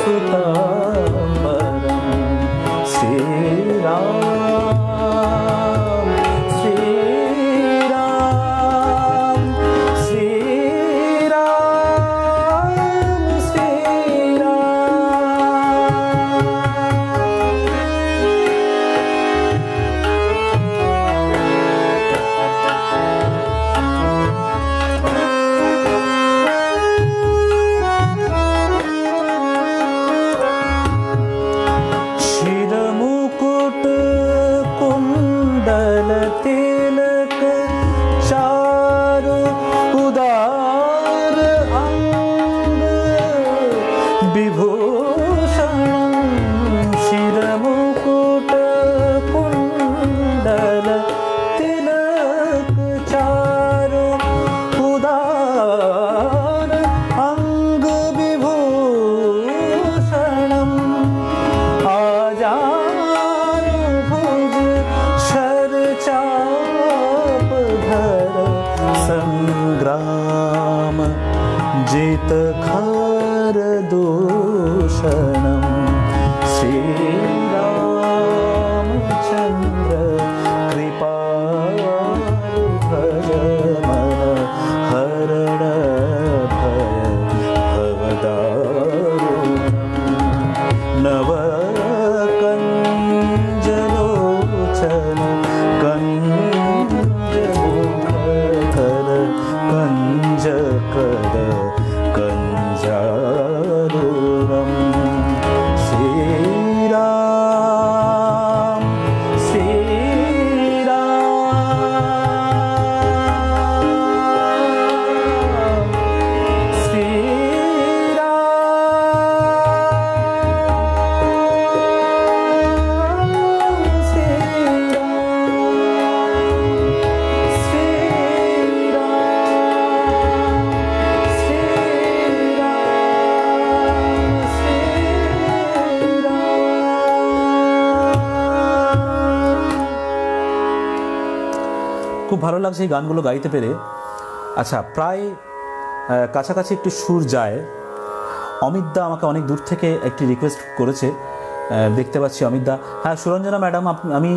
सुतांबरम श्री राम श्री राम श्री राम श्री शिरमुकुट कुंडल तिलक चारु उदार अंग विभूषण शिरमुकुट कुंडल तिलक चारु उदार अंग विभूषणम आजानुभुज शर चाप धर संग्राम जित खर दूषणम श्री रामचंद्र कृपालु भज मन हरण भय भवदारुणम् नव कंजलोचन कंजमुखर कंजकद कंजारुरम श्री राम श्री राम श्री খুব ভালো লাগছে এই গানগুলো গাইতে পেরে। আচ্ছা, প্রায় কাছাকাছি একটু সুর যায়। অমিতদা আমাকে অনেক দূর থেকে একটি রিকোয়েস্ট করেছে, দেখতে পাচ্ছি অমিতদা। হ্যাঁ সুরঞ্জনা ম্যাডাম, আমি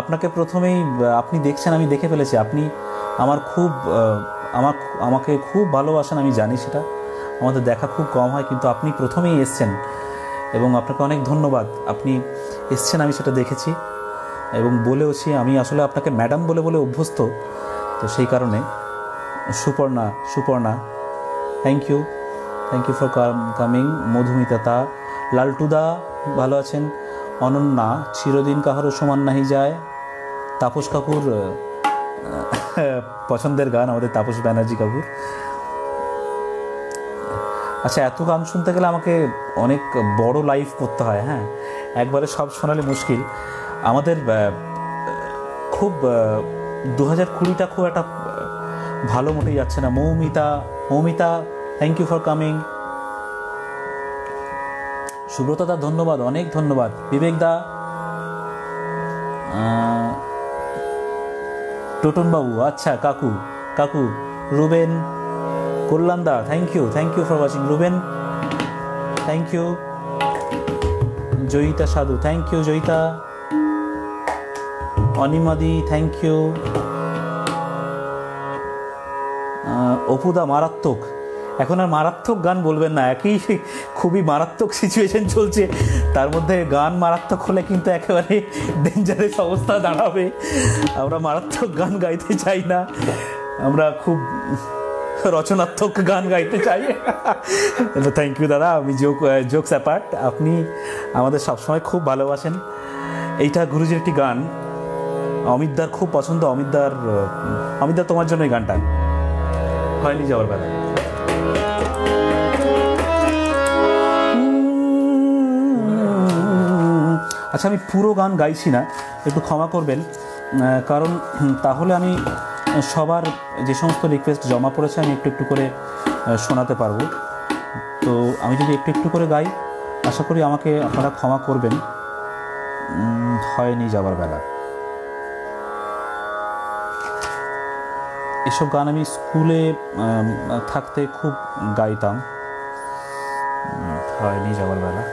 আপনাকে প্রথমেই আপনি দেখছেন, আমি দেখে ফেলেছি। আপনি আমাকে খুব ভালোবাসেন, আমি জানি সেটা। আমাদের দেখা খুব কম হয়, কিন্তু আপনি প্রথমেই এসছেন এবং আপনাকে অনেক ধন্যবাদ। আপনি এসছেন, আমি সেটা দেখেছি এবং বলেওছি। আমি আসলে আপনাকে ম্যাডাম বলে বলে অভ্যস্ত, তো সেই কারণে। Suparna thank you for coming. Madhumita, লালটুদা ভালো আছেন। অনন্যা, চিরদিন কাহারও সমান নাহি যায়। তাপস কাপুর, পছন্দের গান আমাদের তাপস ব্যানার্জি কাপুর। আচ্ছা, এত গান শুনতে গেলে আমাকে অনেক বড় লাইভ করতে হয়। হ্যাঁ, একবারে সব শোনালে মুশকিল। আমাদের খুব 2020টা খুব একটা ভালো মোটেই যাচ্ছে না। Moumita thank you for coming. সুব্রতদা ধন্যবাদ, অনেক ধন্যবাদ। বিবেকদা, টোটনবাবু, আচ্ছা কাকু, রুবেন, কল্যাণদা thank you for watching. Ruben thank you. Joyita Sadhu thank you. Joyita, অনিমাদি থ্যাংক ইউ। অপুদা মারাত্মক। এখন আর মারাত্মক গান বলবেন না, খুবই মারাত্মক সিচুয়েশন চলছে, তার মধ্যে গান মারাত্মক হলে কিন্তু একেবারে ডেঞ্জারাস অবস্থা দাঁড়াবে। আমরা মারাত্মক গান গাইতে চাই না, আমরা খুব রচনাত্মক গান গাইতে চাই। থ্যাংক ইউ দাদা। আমি জোকস অ্যাপার্ট, আপনি আমাদের সবসময় খুব ভালোবাসেন। এইটা গুরুজির একটি গান, অমিতদার খুব পছন্দ। অমিতদার তোমার জন্য এই গানটা হয়নি যাওয়ার বেলা। আচ্ছা, আমি পুরো গান গাইছি না, একটু ক্ষমা করবেন, কারণ তাহলে আমি সবার যে সমস্ত রিকোয়েস্ট জমা পড়েছে আমি একটু একটু করে শোনাতে পারবো। তো আমি যদি একটু একটু করে গাই, আশা করি আমাকে আপনারা ক্ষমা করবেন। হয়নি যাবার বেলা, এসব গান আমি স্কুলে থাকতে খুব গাইতাম। হয়নি যাবার বেলা,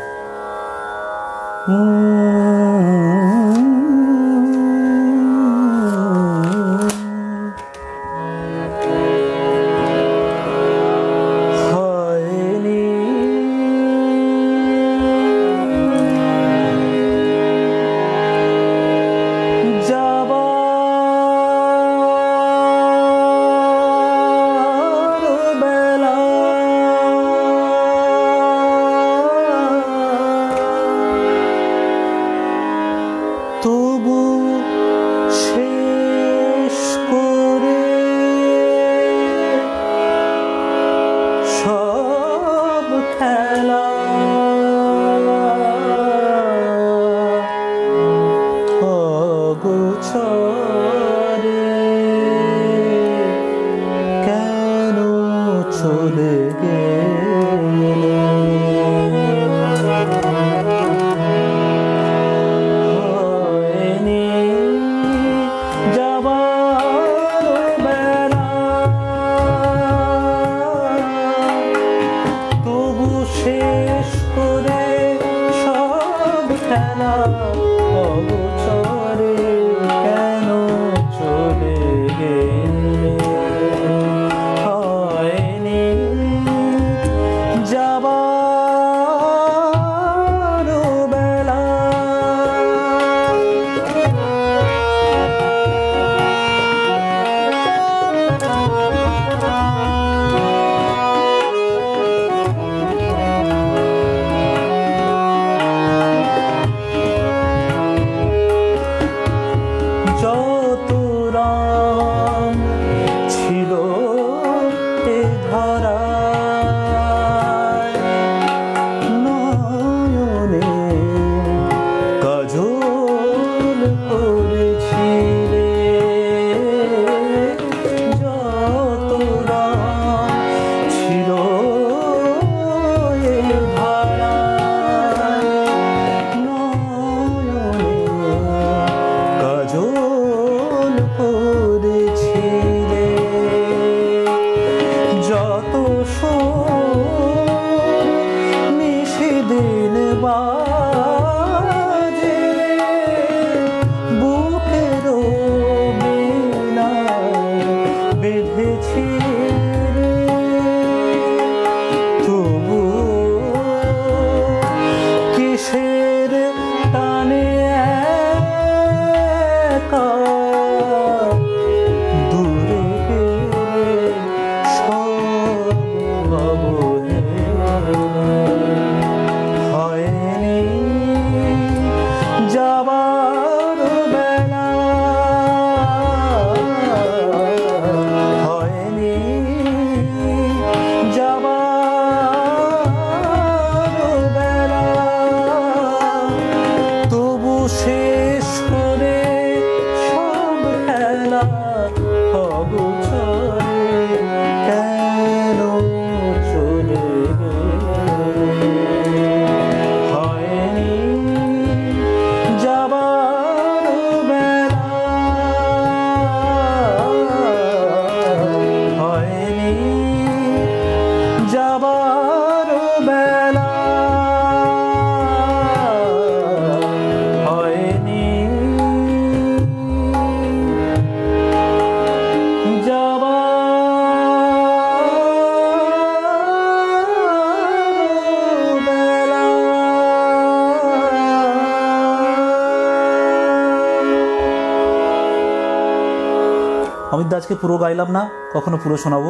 অমিত দাসকে পুরো গাইলাম না, কখনো পুরো শোনাবো,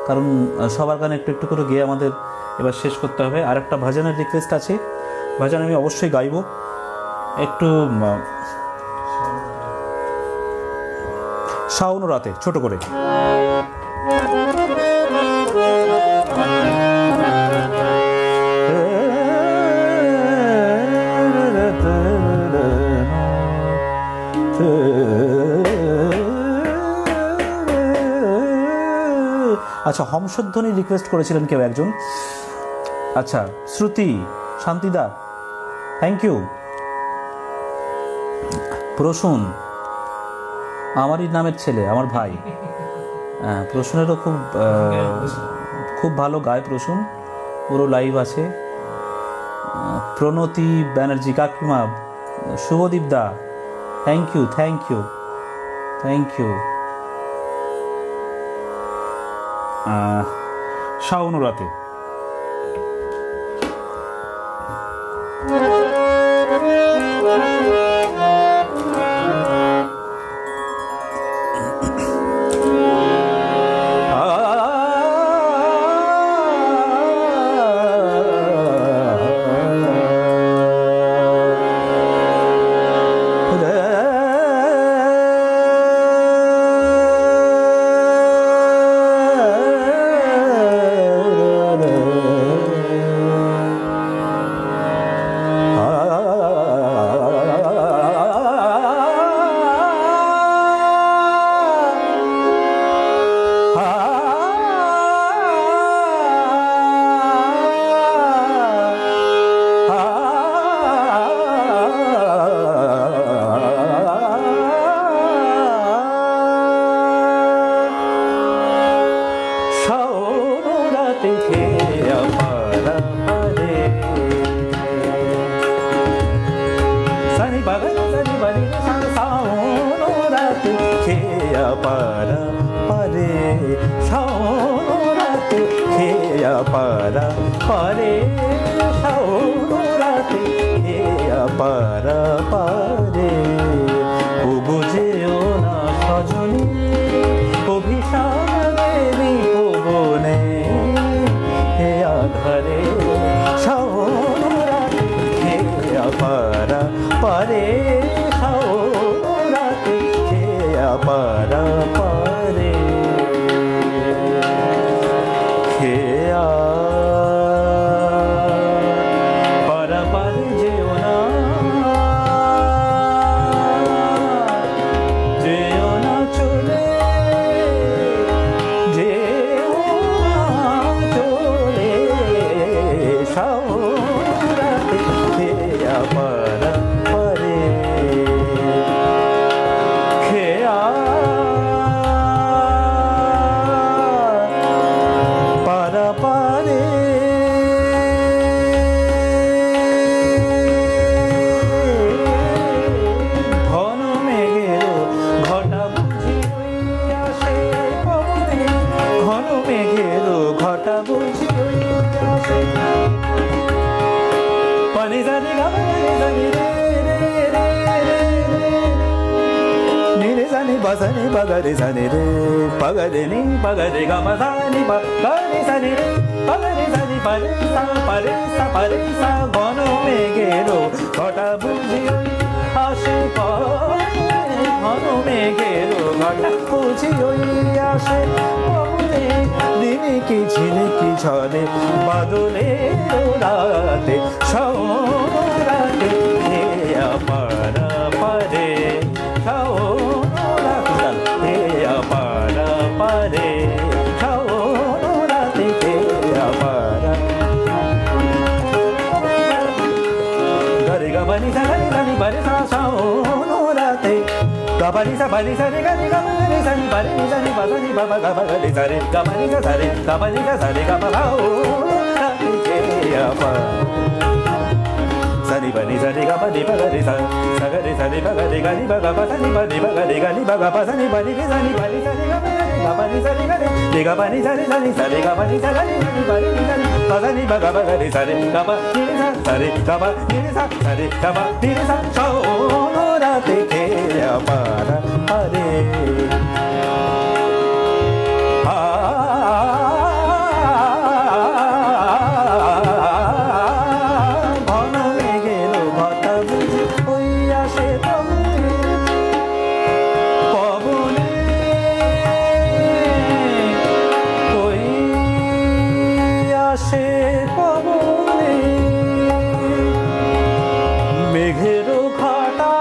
কারণ সবার গান একটু একটু করে গিয়ে আমাদের এবার শেষ করতে হবে। আর একটা ভজনের রিকোয়েস্ট আছে, ভজন আমি অবশ্যই গাইব, একটু শাওন রাতে ছোট করে। আচ্ছা, হংসধ্বনি রিকোয়েস্ট করেছিলেন কেউ একজন। আচ্ছা, শ্রুতি, শান্তিদা, থ্যাংক ইউ। প্রসূন আমারই নামের ছেলে, আমার ভাই। হ্যাঁ, প্রসূনেরও খুব ভালো গায় প্রসূন, পুরো লাইভ আছে। প্রণতি ব্যানার্জি কাকিমা, Subhadeep da, thank you thank you thank you. শাওনুরাতে মেঘের ঘটা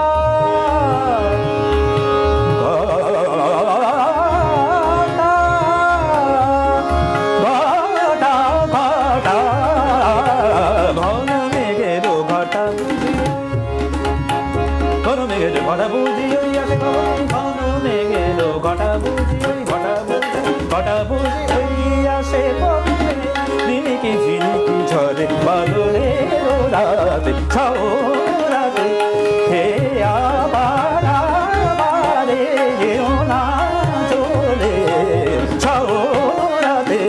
ঘটা বুঝি ওই আসে ঘন মেঘের ঘটা বুঝি ওই ঘটা বুঝি ওই আসে ঝিনিকি ঝিনিকি ঝরে বাদরে রাতে ছাও রাতে হে আবার আবারে যেও না চলে ছাও রাতে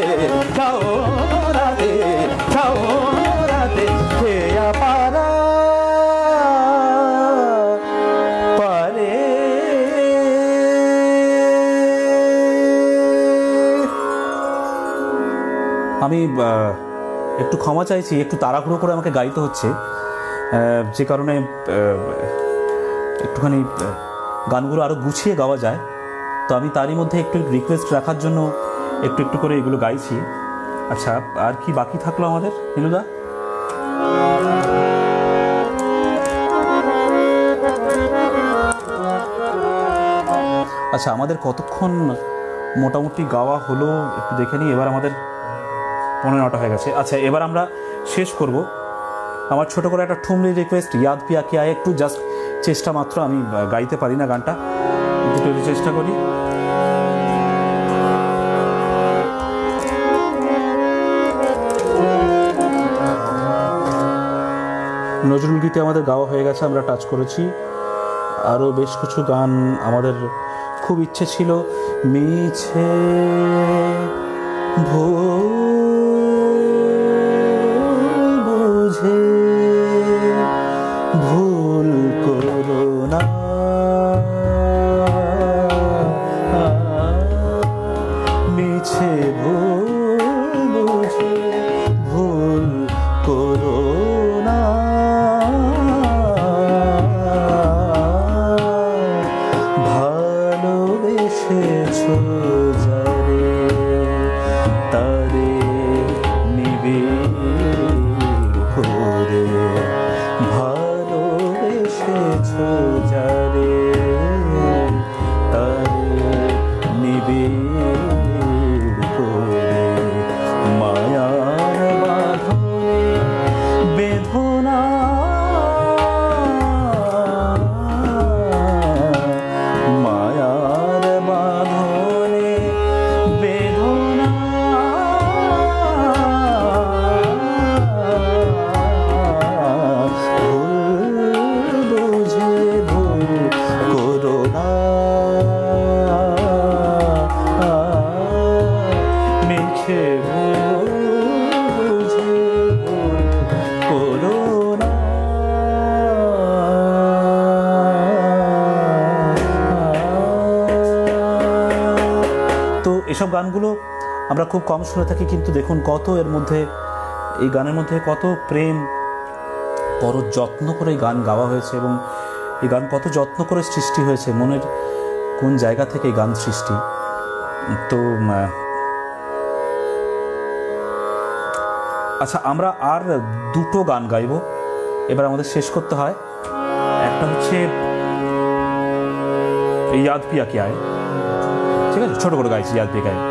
ছাও রাতে ছাও রাতে হে আপারা পারে। আমি একটু ক্ষমা চাইছি, একটু তাড়াহুড়ো করে আমাকে গাইতে হচ্ছে, যে কারণে একটুখানি গানগুলো আরও গুছিয়ে গাওয়া যায়। তো আমি তারই মধ্যে একটু রিকোয়েস্ট রাখার জন্য একটু একটু করে এগুলো গাইছি। আচ্ছা, আর কি বাকি থাকলো আমাদের নীলুদা? আচ্ছা, আমাদের কতক্ষণ মোটামুটি গাওয়া হলো একটু দেখে নিই। এবার আমাদের 9:15 হয়ে গেছে। আচ্ছা, এবার আমরা শেষ করব। আমার ছোট করে একটা ঠুমরি রিকোয়েস্ট, ইয়াদ পিয়া কি আয়, একটু জাস্ট চেষ্টা মাত্র। আমি গাইতে পারি না গানটা, একটু চেষ্টা করি। নজরুল গীতে আমাদের গাওয়া হয়ে গেছে, আমরা টাচ করেছি। আরও বেশ কিছু গান আমাদের খুব ইচ্ছে ছিল। মিছে বুঝে ভুল করো না, মিছে ভুল বুঝে ভুল করো না, ভালোবেসেছো যারে তারে নিবিড় করে, ভালোবেসেছো যারে তারে নিবিড় করে, মায়ার বাঁধনে বেদনা মায়ার বাঁধনে বেদনা ভুল বুঝে ভুল করো না, মিছে ভুল বুঝে ভুল করো না। তো এসব গানগুলো আমরা খুব কম শুনে থাকি, কিন্তু দেখুন কত এর মধ্যে, এই গানের মধ্যে কত প্রেম, বড় যত্ন করে এই গান গাওয়া হয়েছে, এবং এই গান কত যত্ন করে সৃষ্টি হয়েছে, মনের কোন জায়গা থেকে এই গান সৃষ্টি। তো আচ্ছা, আমরা আর দুটো গান গাইব, এবার আমাদের শেষ করতে হয়। একটা হচ্ছে ইয়াদ পিয়া কি আয়, ঠিক আছে, ছোট করে গাইছি, ইয়াদ পিয়া কি আয়।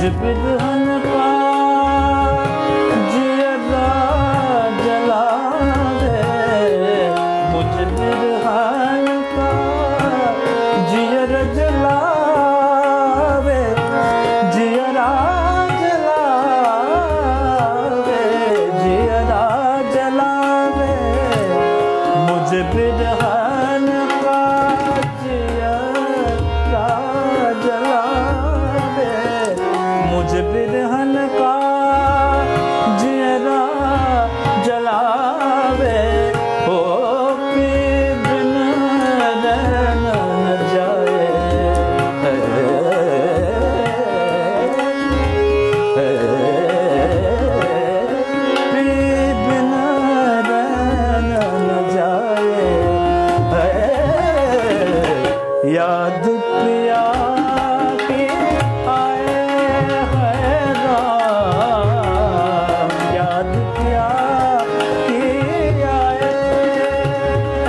बिरहन का जियरा जलावे, मुझ बिरहन का जियरा जलावे, जियरा जलावे, जियरा जलावे, मुझ बिरहन का जियरा जलावे, मुझ बिरहन का जियरा जलावे, ओ पी बिन रहन न जाए, पी बिन रहन न जाए, याद पिया की आए है राम, याद पिया की आए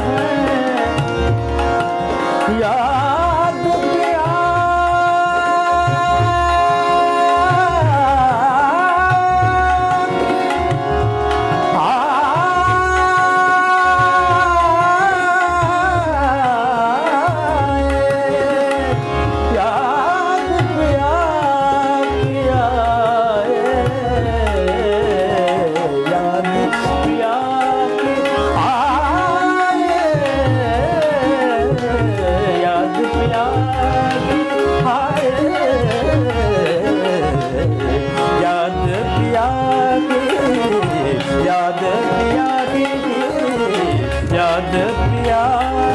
हैं, याद पिया याद पिया की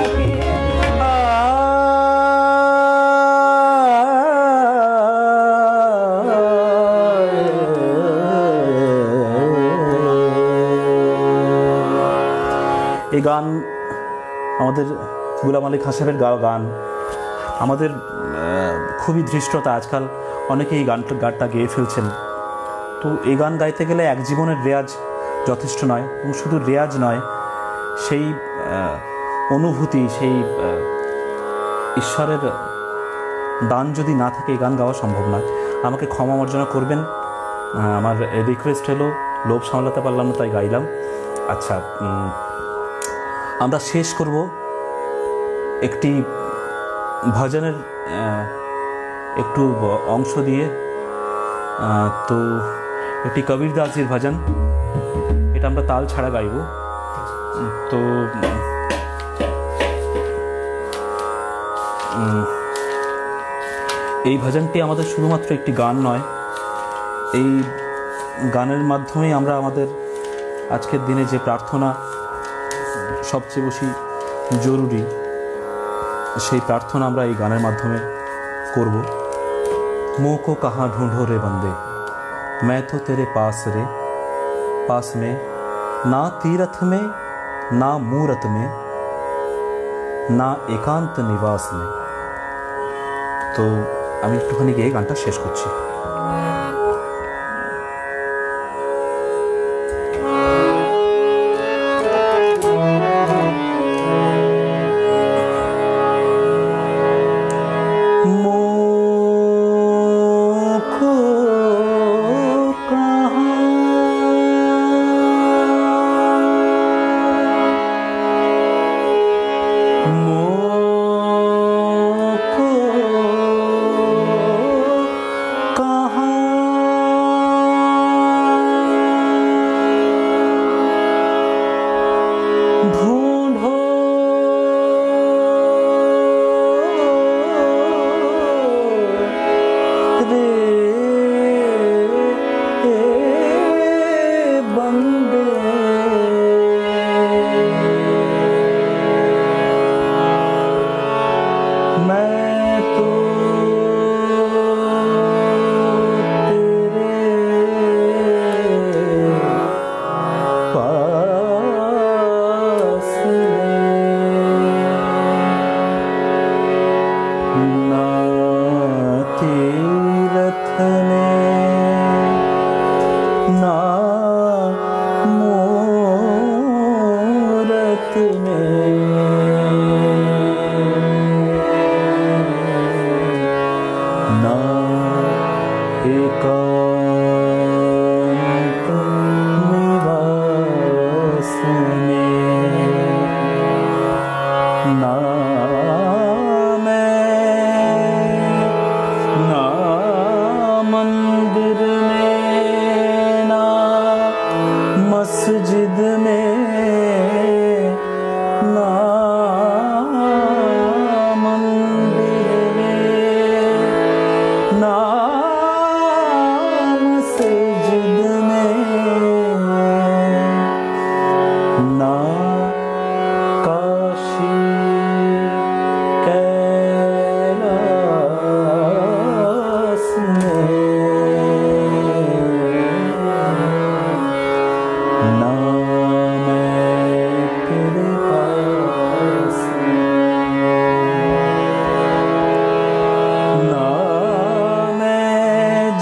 এই গান আমাদের গুলাম আলী খাঁ সাহেবের গাওয়া গান, আমাদের খুবই ধৃষ্টতা। আজকাল অনেকেই এই গানটা গেয়ে ফেলছেন। তো এই গান গাইতে গেলে এক জীবনের রেয়াজ যথেষ্ট নয়, এবং শুধু রেয়াজ নয়, সেই অনুভূতি, সেই ঈশ্বরের দান যদি না থাকে এই গান গাওয়া সম্ভব নয়। আমাকে ক্ষমা মার্জনা করবেন, আমার রিকোয়েস্ট হলো, লোভ সামলাতে পারলাম না তাই গাইলাম। আচ্ছা, আমরা শেষ করব একটি ভজনের একটু অংশ দিয়ে। তো একটি কবির দাসজির ভজন, এটা আমরা তাল ছাড়া গাইব। তো এই ভজনটি আমাদের শুধুমাত্র একটি গান নয়, এই গানের মাধ্যমেই আমরা আমাদের আজকের দিনে যে প্রার্থনা সবচেয়ে বেশি জরুরি, সেই প্রার্থনা আমরা এই গানের মাধ্যমে করব। मोह को कहाँ ढूंढो रे बंदे, मैं तो तेरे पास रे, पास में ना तीरथ में ना मूरत में ना एकांत निवास में। तो আমি একটুখানি গিয়ে গানটা শেষ করছি। का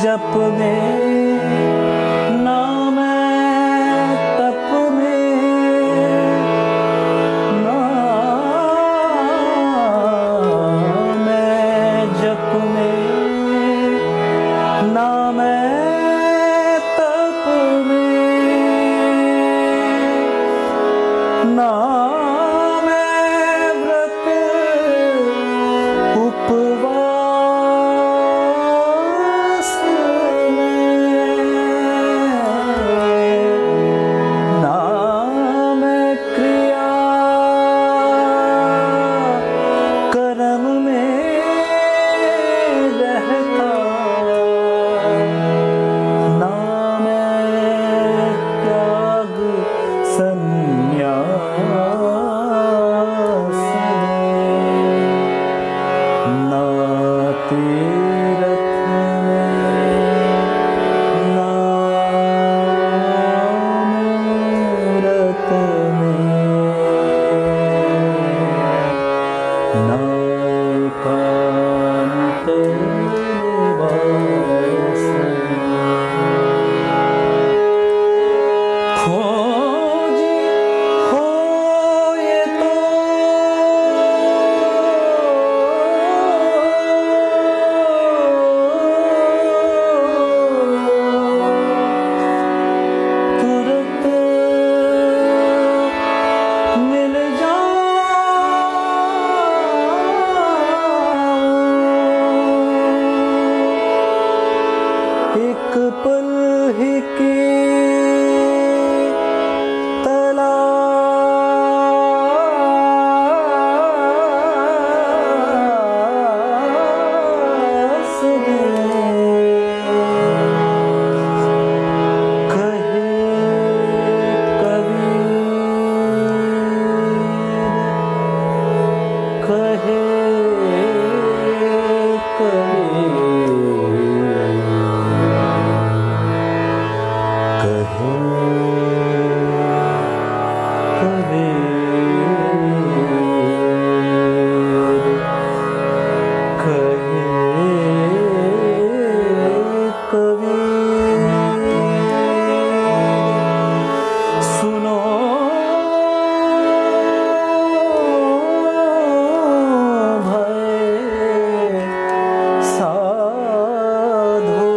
जप में ना मैं तप में, ना मैं जप में, ना मैं तप में, ना मैं व्रत उपवास में, ना मैं क्रिया कर्म में रहता, ना मैं त्याग संन्यास में, ना तीरथ में, ना मूरत में, ना एकांत निवास में। खोज होए तो तुरंत मिल जाऊं, एक पल ही की तलाश में। कहे कबीर, कहे सुनो भय साधो,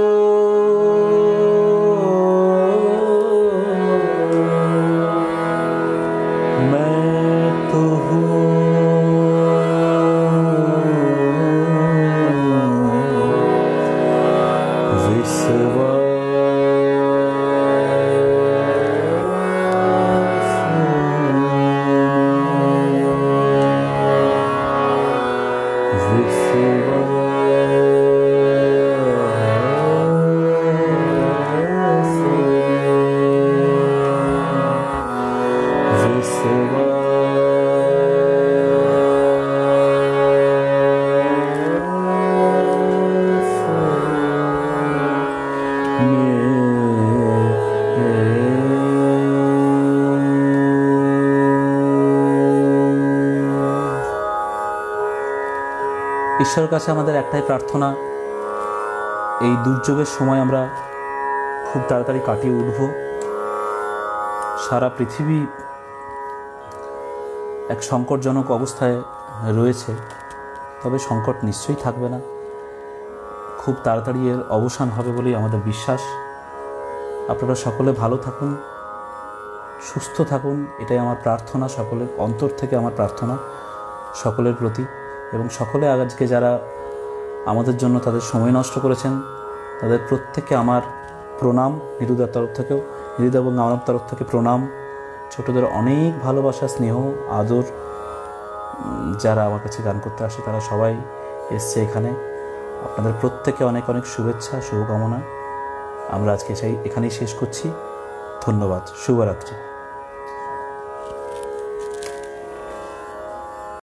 मैं तो हूँ ঈশ্বরের কাছে আমাদের একটাই প্রার্থনা, এই দুর্যোগের সময় আমরা খুব তাড়াতাড়ি কাটিয়ে উঠব। সারা পৃথিবী এক সংকটজনক অবস্থায় রয়েছে, তবে সংকট নিশ্চয়ই থাকবে না, খুব তাড়াতাড়ি এর অবসান হবে বলেই আমাদের বিশ্বাস। আপনারা সকলে ভালো থাকুন, সুস্থ থাকুন, এটাই আমার প্রার্থনা, সকলের অন্তর থেকে আমার প্রার্থনা সকলের প্রতি। এবং সকলে আজকে যারা আমাদের জন্য তাদের সময় নষ্ট করেছেন তাদের প্রত্যেককে আমার প্রণাম, নিরুদার তরফ থেকেও, নিরুদা এবং আমার তরফ থেকে প্রণাম। ছোটদের অনেক ভালোবাসা, স্নেহ, আদর। যারা আমার কাছে গান করতে আসে তারা সবাই এসছে এখানে। আপনাদের প্রত্যেকে অনেক অনেক শুভেচ্ছা, শুভকামনা। আমরা আজকে এখানেই শেষ করছি। ধন্যবাদ, শুভরাত্রি।